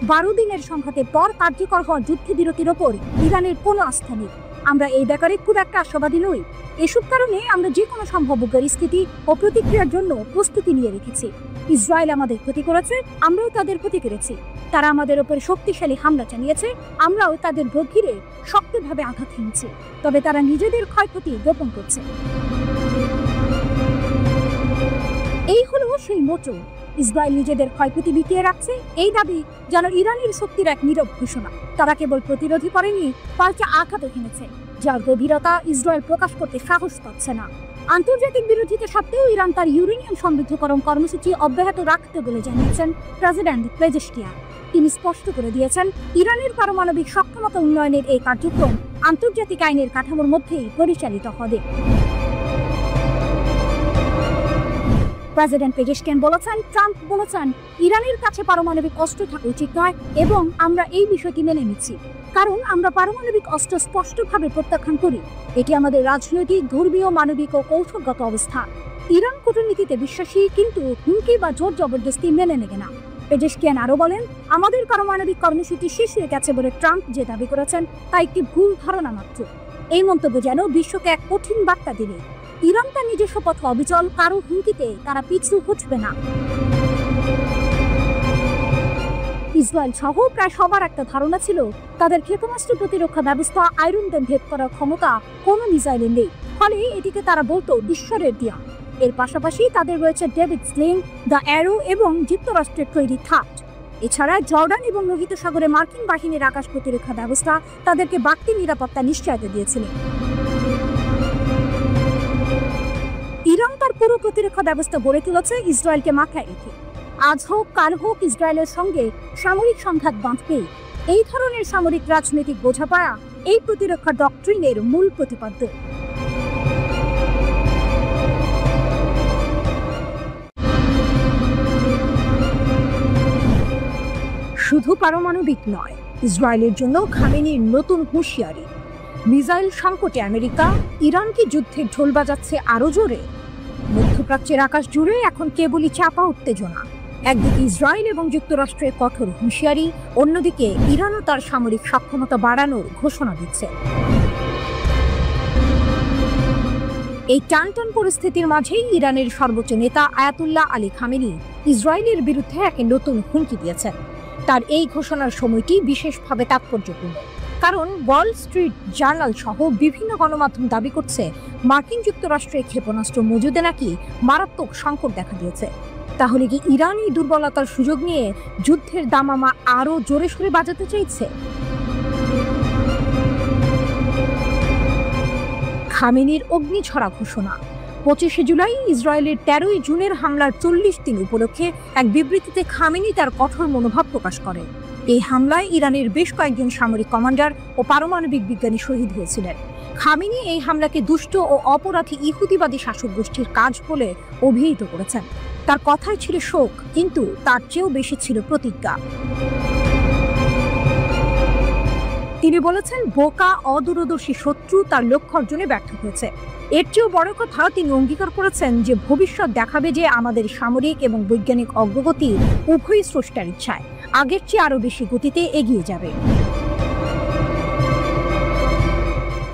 12 দিনের সংঘাতের পর কার্যকর হওয়া যুদ্ধবিরতির ওপর ইরানের কোনো আস্থা নেই। আমরা এই ব্যাপারে খুব একটা আশাবাদী নই। এসব কারণে আমরা যে কোনো সম্ভাব্য পরিস্থিতি ও প্রতিক্রিয়ার জন্য প্রস্তুতি নিয়ে রেখেছি। ইসরায়েল আমাদের ক্ষতি করেছে, আমরাও তাদের ক্ষতি করেছি। তারা আমাদের ওপর শক্তিশালী হামলা চালিয়েছে, আমরাও তাদের গভীরে শক্তভাবে আঘাত হেনেছি। তবে তারা নিজেদের ক্ষয়ক্ষতি গোপন করছে। এই হলো সেই মোচন। ইসরায়েল নিজেদের ক্ষয়ক্ষতি বিকিয়ে রাখছে, এই দাবি যেন ইরানের শক্তির এক নীরব ঘোষণা। তারা কেবল প্রতিরোধী করেনি, পাল্টা আঘাত হেনেছে, যার গভীরতা ইসরায়েল প্রকাশ করতে সাহস পাচ্ছে না। আন্তর্জাতিক বিরোধিতা সত্ত্বেও ইরান তার ইউরেনিয়াম সমৃদ্ধকরণ কর্মসূচি অব্যাহত রাখতে বলে জানিয়েছেন প্রেসিডেন্ট পেজেশকিয়ান। তিনি স্পষ্ট করে দিয়েছেন, ইরানের পারমাণবিক সক্ষমতা উন্নয়নের এই কার্যক্রম আন্তর্জাতিক আইনের কাঠামোর মধ্যেই পরিচালিত হবে। প্রেসিডেন্ট পেজেশকিয়ান বলেছেন, ট্রাম্প বলেছেন, ইরানের কাছে পারমাণবিক অস্ত্র থাকা উচিত নয় এবং আমরা এই বিষয়টি মেনে নিচ্ছি, কারণ আমরা পারমাণবিক অস্ত্র স্পষ্টভাবে প্রত্যাখ্যান করি। এটি আমাদের রাজনৈতিক, ধর্মীয়, মানবিক ও কৌশলগত অবস্থা। ইরান কূটনীতিতে বিশ্বাসী, কিন্তু হুমকি বা জোর জবরদস্তি মেনে নেবে না। পেজেশকিয়ান আরও বলেন, আমাদের পারমাণবিক কর্মসূচি শেষ হয়ে গেছে বলে ট্রাম্প যে দাবি করেছেন তা একটি ভুল ধারণা মাত্র। এই মন্তব্য যেন বিশ্বকে এক কঠিন বার্তা দিবে। ইরান তার নিজস্ব পথে অবিচল, কারো হুমকিতে তারা পিছু হটবে না। ইসরায়েল সহ প্রায় সবার একটা ধারণা ছিল, তাদের ক্ষেপণাস্ত্র প্রতিরক্ষা ব্যবস্থা আয়রন ডোম ভেদ করার ক্ষমতা কোনো মিসাইলের নেই, ফলে এটিকে তারা বলতো ঈশ্বরের দেয়া। এর পাশাপাশি তাদের রয়েছে ডেভিড স্লিং, দ্য অ্যারো এবং যুক্তরাষ্ট্রের তৈরি থাট। এছাড়া জর্ডান এবং লোহিত সাগরে মার্কিন বাহিনীর আকাশ প্রতিরক্ষা ব্যবস্থা তাদেরকে বাড়তি নিরাপত্তা নিশ্চয়তা দিয়েছিল। ইরান তার পুরো প্রতিরক্ষা ব্যবস্থা গড়ে তুলেছে ইসরায়েলকে মাথায় রেখে। আজ হোক কাল হোক ইসরায়েলের সঙ্গে সামরিক সংঘাত বাঁধবে। এই ধরনের সামরিক রাজনৈতিক বোঝাপড়া এই প্রতিরক্ষা ডক্ট্রিনের মূল প্রতিপাদ্য। শুধু পারমাণবিক নয়, ইসরায়েলের জন্য খামেনির নতুন হুঁশিয়ারি। মিসাইল সংকটে আমেরিকা, ইরান কি যুদ্ধের ঢোল বাজাচ্ছে আরো জোরে? মধ্যপ্রাচ্যের আকাশ জুড়ে এখন কেবলই চাপা উত্তেজনা। একদিকে ইসরায়েল এবং যুক্তরাষ্ট্রের কঠোর হুঁশিয়ারি, অন্যদিকে ইরানও তার সামরিক সক্ষমতা বাড়ানোর ঘোষণা দিচ্ছে। এই টানটান পরিস্থিতির মাঝেই ইরানের সর্বোচ্চ নেতা আয়াতুল্লাহ আলী খামেনি ইসরায়েলের বিরুদ্ধে এক নতুন হুমকি দিয়েছেন। তার এই ঘোষণার সময়টি বিশেষভাবে তাৎপর্যপূর্ণ, কারণ ওয়াল স্ট্রিট জার্নাল সহ বিভিন্ন গণমাধ্যম দাবি করছে মার্কিন যুক্তরাষ্ট্রের ক্ষেপণাস্ত্র মজুদে নাকি মারাত্মক সংকট দেখা দিয়েছে। তাহলে কি ইরান এই দুর্বলতার সুযোগ নিয়ে যুদ্ধের দামামা আরও জোরে সোরে বাজাতে চাইছে? খামেনির অগ্নিঝরা ঘোষণা। 25 জুলাই ইসরায়েলের 13 জুনের হামলার 40 দিন উপলক্ষে এক বিবৃতিতে খামেনি তার কঠোর মনোভাব প্রকাশ করেন। এই হামলায় ইরানের বেশ কয়েকজন সামরিক কমান্ডার ও পারমাণবিক বিজ্ঞানী শহীদ হয়েছিলেন। খামেনি এই হামলাকে দুষ্ট ও অপরাধী ইহুদিবাদী শাসক গোষ্ঠীর কাজ বলে অভিহিত করেছেন। তার কথায় ছিল শোক, কিন্তু তার চেয়েও বেশি ছিল প্রতিজ্ঞা। তিনি বলেছেন, বোকা অদূরদর্শী শত্রু তার লক্ষ্য অর্জনে ব্যর্থ হয়েছে। এর চেয়েও বড় কথা, তিনি অঙ্গীকার করেছেন যে ভবিষ্যৎ দেখাবে যে আমাদের সামরিক এবং বৈজ্ঞানিক অগ্রগতি উভয় স্রষ্টার ইচ্ছায় আগের চেয়ে আরও বেশি গতিতে এগিয়ে যাবে।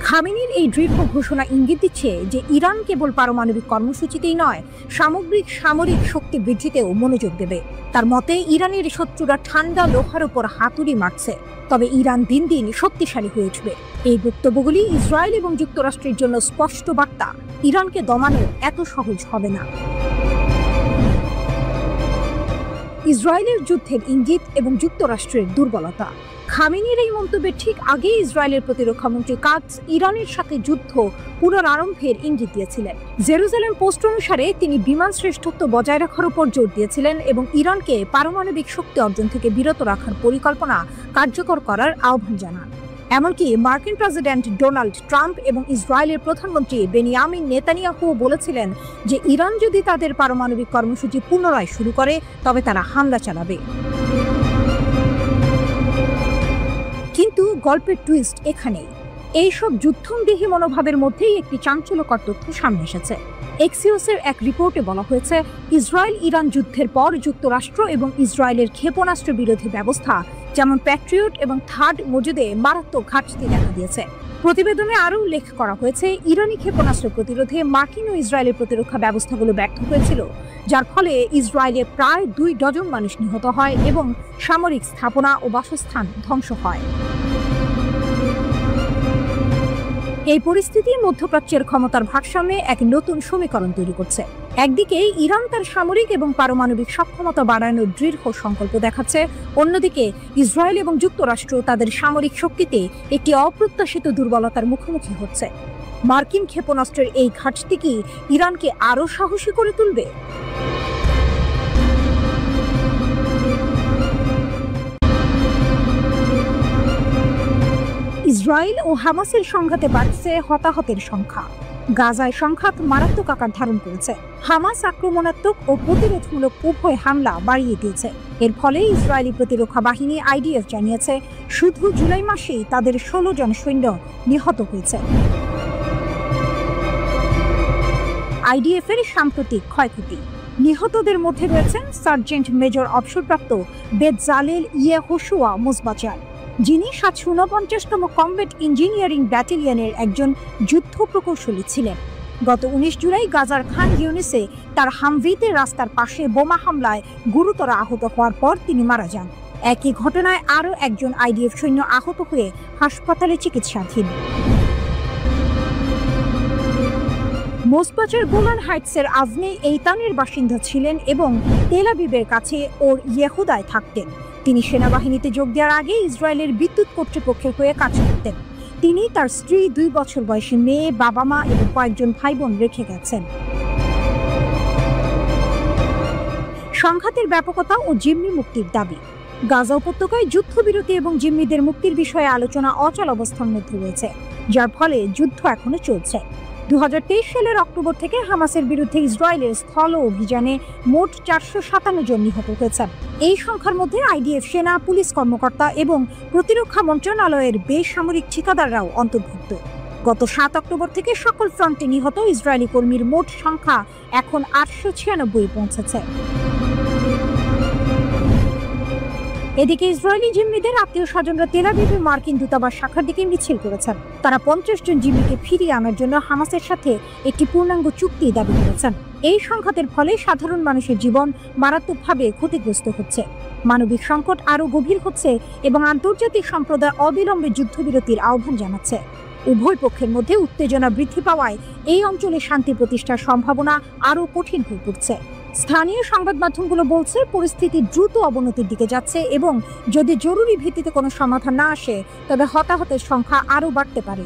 খামেনির এই দৃঢ় ঘোষণা ইঙ্গিত দিচ্ছে যে ইরান কেবল পারমাণবিক কর্মসূচিতেই নয়, সামগ্রিক সামরিক শক্তি বৃদ্ধিতেও মনোযোগ দেবে। তার মতে, ইরানের শত্রুরা ঠান্ডা লোহার উপর হাতুড়ি মারছে, তবে ইরান দিন দিন শক্তিশালী হয়ে উঠবে। এই বক্তব্যগুলি ইসরায়েল এবং যুক্তরাষ্ট্রের জন্য স্পষ্ট বার্তা, ইরানকে দমানো এত সহজ হবে না। ইসরায়েলের যুদ্ধের ইঙ্গিত এবং যুক্তরাষ্ট্রের দুর্বলতা। খামেনির এই মন্তব্যের ঠিক আগে ইসরায়েলের প্রতিরক্ষামন্ত্রী কাটস ইরানের সাথে যুদ্ধ পুনরারম্ভের ইঙ্গিত দিয়েছিলেন। জেরুজালেম পোস্ট অনুসারে তিনি বিমান শ্রেষ্ঠত্ব বজায় রাখার উপর জোর দিয়েছিলেন এবং ইরানকে পারমাণবিক শক্তি অর্জন থেকে বিরত রাখার পরিকল্পনা কার্যকর করার আহ্বান জানান। এমনকি মার্কিন প্রেসিডেন্ট ডোনাল্ড ট্রাম্প এবং ইসরায়েলের প্রধানমন্ত্রী বেনিয়ামিন নেতানিয়াহু বলেছিলেন যে ইরান যদি তাদের পারমাণবিক কর্মসূচি পুনরায় শুরু করে তবে তারা হামলা চালাবে। কিন্তু গল্পের টুইস্ট এখানেই। এইসব যুদ্ধংদেহী মনোভাবের মধ্যেই একটি চাঞ্চল্যকর তথ্য সামনে এসেছে। এক্সিওসের এক রিপোর্টে বলা হয়েছে, ইসরায়েল ইরান যুদ্ধের পর যুক্তরাষ্ট্র এবং ইসরায়েলের ক্ষেপণাস্ত্র বিরোধী ব্যবস্থা যেমন প্যাট্রিয়ট এবং থার্ড মজুদে মারাত্মক ঘাটতি দেখা দিয়েছে। প্রতিবেদনে আরও উল্লেখ করা হয়েছে, ইরানি ক্ষেপণাস্ত্র প্রতিরোধে মার্কিন ও ইসরায়েলের প্রতিরক্ষা ব্যবস্থাগুলো ব্যর্থ হয়েছিল, যার ফলে ইসরায়েলে প্রায় 2 ডজন মানুষ নিহত হয় এবং সামরিক স্থাপনা ও বাসস্থান ধ্বংস হয়। এই পরিস্থিতি মধ্যপ্রাচ্যের ক্ষমতার ভারসাম্যে এক নতুন সমীকরণ তৈরি করছে। একদিকে ইরান তার সামরিক এবং পারমাণবিক সক্ষমতা বাড়ানোর দৃঢ় সংকল্প দেখাচ্ছে, অন্যদিকে ইসরায়েল এবং যুক্তরাষ্ট্র তাদের সামরিক শক্তিতে একটি অপ্রত্যাশিত দুর্বলতার মুখোমুখি হচ্ছে। মার্কিন ক্ষেপণাস্ত্রের এই ঘাটতি কি ইরানকে আরও সাহসী করে তুলবে? ইসরায়েল ও হামাসের সংঘাতে বাড়ছে হতাহতের সংখ্যা। গাজায় সংঘাত মারাত্মক আকার ধারণ করেছে। হামাস আক্রমণাত্মক ও প্রতিরোধমূলক উভয় হামলা বাড়িয়ে দিয়েছে। এর ফলে ইসরায়েলি প্রতিরক্ষা বাহিনী আইডিএফ জানিয়েছে, শুধু জুলাই মাসেই তাদের 16 জন সৈন্য নিহত হয়েছে। আইডিএফ এর সাম্প্রতিক ক্ষয়ক্ষতি। নিহতদের মধ্যে রয়েছেন সার্জেন্ট মেজর অবসরপ্রাপ্ত বেতজালেল ইয়েহোশুয়া মুজবাচার, যিনি 749তম কমব্যাট ইঞ্জিনিয়ারিং ব্যাটালিয়নের একজন যুদ্ধ প্রকৌশলী ছিলেন। গত 19 জুলাই গাজার খান ইউনিসে তার হামভিতে রাস্তার পাশে বোমা হামলায় গুরুতর আহত হওয়ার পর তিনি মারা যান। একই ঘটনায় আরও একজন আইডিএফ সৈন্য আহত হয়ে হাসপাতালে চিকিৎসাধীন। মোসবাচার গোলান হাইটসের আজনে এইতানের বাসিন্দা ছিলেন এবং তেল আবিবের কাছে ওর ইয়েহুদায় থাকতেন। তিনি সেনাবাহিনীতে যোগ দেওয়ার আগে ইসরায়েলের বিদ্যুৎ কর্তৃপক্ষের হয়ে কাজ করতেন। তিনি তার স্ত্রী, 2 বছর বয়সী মেয়ে, বাবা মা এবং কয়েকজন ভাই বোন রেখে গেছেন। সংঘাতের ব্যাপকতা ও জিম্মি মুক্তির দাবি। গাজা উপত্যকায় যুদ্ধবিরতি এবং জিম্মিদের মুক্তির বিষয়ে আলোচনা অচল অবস্থার মধ্যে রয়েছে, যার ফলে যুদ্ধ এখনো চলছে। 2023 সালের অক্টোবর থেকে হামাসের বিরুদ্ধে ইসরায়েলের স্থল অভিযানে মোট 457 জন নিহত হয়েছেন। এই সংখ্যার মধ্যে আইডিএফ সেনা, পুলিশ কর্মকর্তা এবং প্রতিরক্ষা মন্ত্রণালয়ের বেসামরিক ঠিকাদাররাও অন্তর্ভুক্ত। গত 7 অক্টোবর থেকে সকল ফ্রন্টে নিহত ইসরায়েলি কর্মীর মোট সংখ্যা এখন 896 পৌঁছেছে। এদিকে ইসরায়েলি জিম্মিদের আত্মীয় স্বজনরা তেল আবিবে মার্কিন দূতাবাস শাখার দিকে মিছিল করেছেন। তারা 50 জন জিম্মিকে ফিরিয়ে আনার জন্য হামাসের সাথে একটি পূর্ণাঙ্গ চুক্তি দাবি করেছেন। এই সংঘাতের ফলে সাধারণ মানুষের জীবন মারাত্মকভাবে ক্ষতিগ্রস্ত হচ্ছে, মানবিক সংকট আরও গভীর হচ্ছে এবং আন্তর্জাতিক সম্প্রদায় অবিলম্বে যুদ্ধবিরতির আহ্বান জানাচ্ছে। উভয় পক্ষের মধ্যে উত্তেজনা বৃদ্ধি পাওয়ায় এই অঞ্চলে শান্তি প্রতিষ্ঠার সম্ভাবনা আরও কঠিন হয়ে পড়ছে। স্থানীয় সংবাদ মাধ্যমগুলো বলছে, পরিস্থিতি দ্রুত অবনতির দিকে যাচ্ছে এবং যদি জরুরি ভিত্তিতে কোনো সমাধান না আসে তবে হতাহতের সংখ্যা আরও বাড়তে পারে।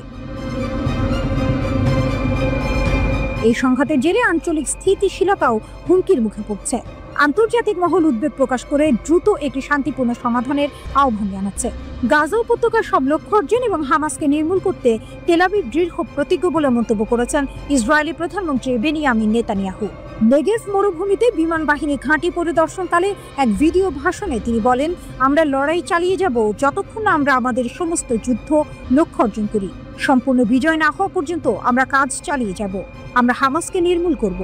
এই সংঘাতের জেরে আঞ্চলিক স্থিতিশীলতাও হুমকির মুখে পড়ছে। আন্তর্জাতিক মহল উদ্বেগ প্রকাশ করে দ্রুত একটি শান্তিপূর্ণ সমাধানের আহ্বান জানাচ্ছে। গাজা উপত্যকার সব লক্ষ্য অর্জন এবং হামাসকে নির্মূল করতে তেল আবিব দৃঢ় প্রতিজ্ঞ বলে মন্তব্য করেছেন ইসরায়েলি প্রধানমন্ত্রী বেনিয়ামিন নেতানিয়াহু। নেগেভ মরুভূমিতে বিমান বাহিনী ঘাঁটি পরিদর্শনকালে এক ভিডিও ভাষণে তিনি বলেন, আমরা লড়াই চালিয়ে যাব যতক্ষণ না আমরা আমাদের সমস্ত যুদ্ধ লক্ষ্য অর্জন করি। সম্পূর্ণ বিজয় না হওয়া পর্যন্ত আমরা কাজ চালিয়ে যাব। আমরা হামাসকে নির্মূল করব।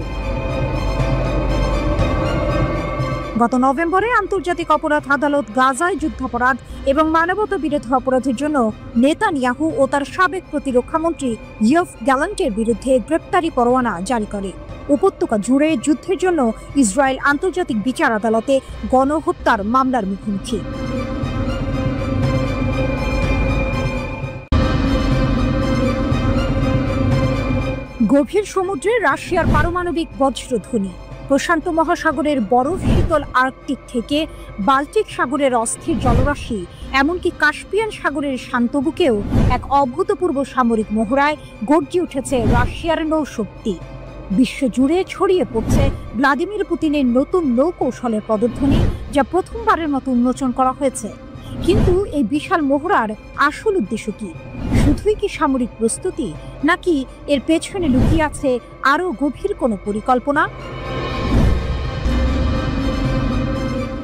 গত নভেম্বরে আন্তর্জাতিক অপরাধ আদালত গাজায় যুদ্ধাপরাধ এবং মানবতা বিরোধী অপরাধের জন্য নেতানিয়াহু ও তার সাবেক প্রতিরক্ষামন্ত্রী ইয়োভ গ্যালান্টের বিরুদ্ধে গ্রেপ্তারি পরোয়ানা জারি করে। উপত্যকা জুড়ে যুদ্ধের জন্য ইসরায়েল আন্তর্জাতিক বিচার আদালতে গণহত্যার মামলার মুখোমুখি। গভীর সমুদ্রে রাশিয়ার পারমাণবিক বজ্রধ্বনি, প্রশান্ত মহাসাগরের বরফ শীতল আর্কটিক থেকে বাল্টিক সাগরের অস্থির জলরাশি, এমনকি কাস্পিয়ান সাগরের শান্ত বুকেও এক অভূতপূর্ব সামরিক মহড়ায় গর্জে উঠেছে রাশিয়ার নৌশক্তি। বিশ্বজুড়ে ছড়িয়ে পড়ছে ভ্লাদিমির পুতিনের নতুন নৌকৌশলের পদধ্বনি, যা প্রথমবারের মতো উন্মোচন করা হয়েছে। কিন্তু এই বিশাল মহড়ার আসল উদ্দেশ্য কি? শুধুই কি সামরিক প্রস্তুতি, নাকি এর পেছনে লুকিয়ে আছে আরও গভীর কোনো পরিকল্পনা?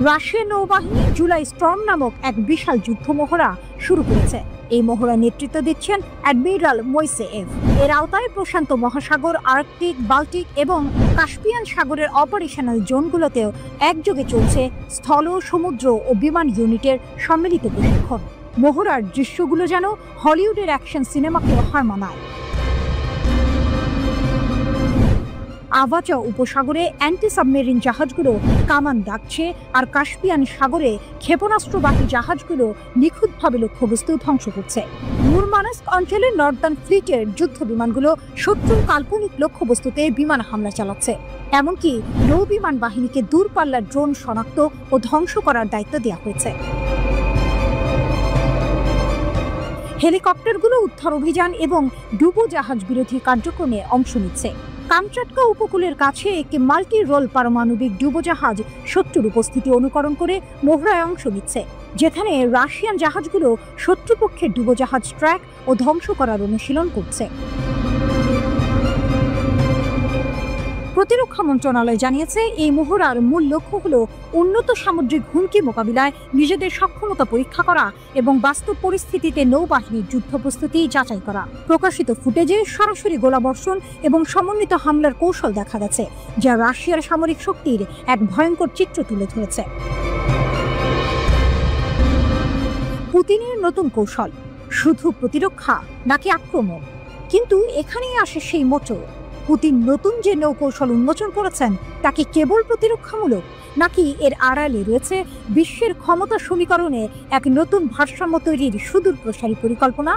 রাশিয়ার নৌবাহিনী জুলাই স্টর্ম নামক এক বিশাল যুদ্ধ মহড়া শুরু করেছে। এই মহড়া নেতৃত্ব দিচ্ছেন অ্যাডমিরাল মোইসেয়েভ। এর আওতায় প্রশান্ত মহাসাগর, আর্কটিক, বাল্টিক এবং কাস্পিয়ান সাগরের অপারেশনাল জোনগুলোতেও একযোগে চলছে স্থল, সমুদ্র ও বিমান ইউনিটের সম্মিলিত প্রশিক্ষণ। মহড়ার দৃশ্যগুলো যেন হলিউডের অ্যাকশন সিনেমাকেও হার মানায়। আভাচা উপসাগরে অ্যান্টি সাবমেরিন জাহাজগুলো কামান দাগছে, আর কাস্পিয়ান সাগরে ক্ষেপণাস্ত্রবাহী জাহাজগুলো নিখুঁতভাবে লক্ষ্যবস্তু ধ্বংস করছে। মুরমানস্ক অঞ্চলে নর্দার্ন ফ্লিটের যুদ্ধ বিমানগুলো শত্রুর কাল্পনিক লক্ষ্যবস্তুতে বিমান হামলা চালাচ্ছে। এমনকি নৌ বিমান বাহিনীকে দূরপাল্লার ড্রোন শনাক্ত ও ধ্বংস করার দায়িত্ব দেওয়া হয়েছে। হেলিকপ্টারগুলো উদ্ধার অভিযান এবং ডুবোজাহাজ বিরোধী কার্যক্রমে অংশ নিচ্ছে। কামচাটকা উপকূলের কাছে একটি মাল্টি রোল পারমাণবিক ডুবোজাহাজ শত্রুর উপস্থিতি অনুকরণ করে মহড়ায় অংশ নিচ্ছে, যেখানে রাশিয়ান জাহাজগুলো শত্রুপক্ষের ডুবোজাহাজ ট্র্যাক ও ধ্বংস করার অনুশীলন করছে। প্রতিরক্ষা মন্ত্রণালয় জানিয়েছে, এই মহড়ার মূল লক্ষ্য হল উন্নত সামুদ্রিক হুমকি মোকাবিলায় নিজেদের সক্ষমতা পরীক্ষা করা এবং বাস্তব পরিস্থিতিতে নৌবাহিনীর যুদ্ধ প্রস্তুতি যাচাই করা। প্রকাশিত ফুটেজে সরাসরি গোলাবর্ষণ এবং সমন্বিত হামলার কৌশল দেখা গেছে, যা রাশিয়ার সামরিক শক্তির এক ভয়ঙ্কর চিত্র তুলে ধরেছে। পুতিনের নতুন কৌশল শুধু প্রতিরক্ষা নাকি আক্রমণ? কিন্তু এখানেই আসে সেই মোটর। পুতিন নতুন যে নৌকৌশল উন্মোচন করেছেন তা কি কেবল প্রতিরক্ষামূলক, নাকি এর আড়ালে রয়েছে বিশ্বের ক্ষমতা সমীকরণে এক নতুন ভারসাম্য তৈরির সুদূর প্রসারী পরিকল্পনা?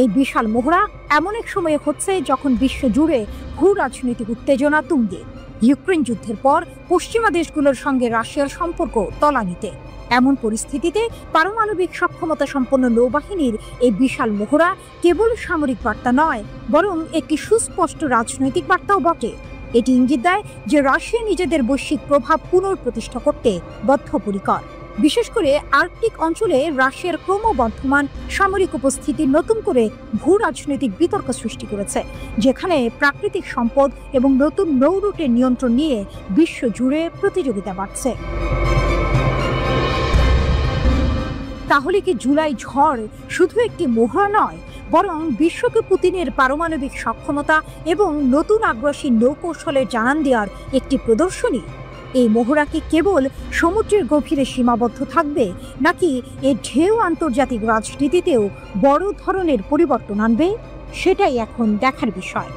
এই বিশাল মহড়া এমন এক সময়ে হচ্ছে যখন বিশ্ব জুড়ে ভূ রাজনৈতিক উত্তেজনা তুঙ্গে। ইউক্রেন যুদ্ধের পর পশ্চিমা দেশগুলোর সঙ্গে রাশিয়ার সম্পর্ক তলানিতে। এমন পরিস্থিতিতে পারমাণবিক সক্ষমতা সম্পন্ন নৌবাহিনীর এই বিশাল মহড়া কেবল সামরিক বার্তা নয়, বরং একটি সুস্পষ্ট রাজনৈতিক বার্তাও বটে। এটি ইঙ্গিত দেয় যে রাশিয়া নিজেদের বৈশ্বিক প্রভাব পুনঃপ্রতিষ্ঠা করতে বদ্ধপরিকর। বিশেষ করে আর্কটিক অঞ্চলে রাশিয়ার ক্রমবর্ধমান সামরিক উপস্থিতি নতুন করে ভূ রাজনৈতিক বিতর্ক সৃষ্টি করেছে, যেখানে প্রাকৃতিক সম্পদ এবং নতুন নৌ রুটের নিয়ন্ত্রণ নিয়ে বিশ্ব জুড়ে প্রতিযোগিতা বাড়ছে। তাহলে কি জুলাই ঝড় শুধু একটি মহড়া নয়, বরং বিশ্বকে পুতিনের পারমাণবিক সক্ষমতা এবং নতুন আগ্রাসী নৌকৌশলের জানান দেওয়ার একটি প্রদর্শনী? এই মহড়া কি কেবল সমুদ্রের গভীরে সীমাবদ্ধ থাকবে, নাকি এর ঢেউ আন্তর্জাতিক রাজনীতিতেও বড় ধরনের পরিবর্তন আনবে? সেটাই এখন দেখার বিষয়।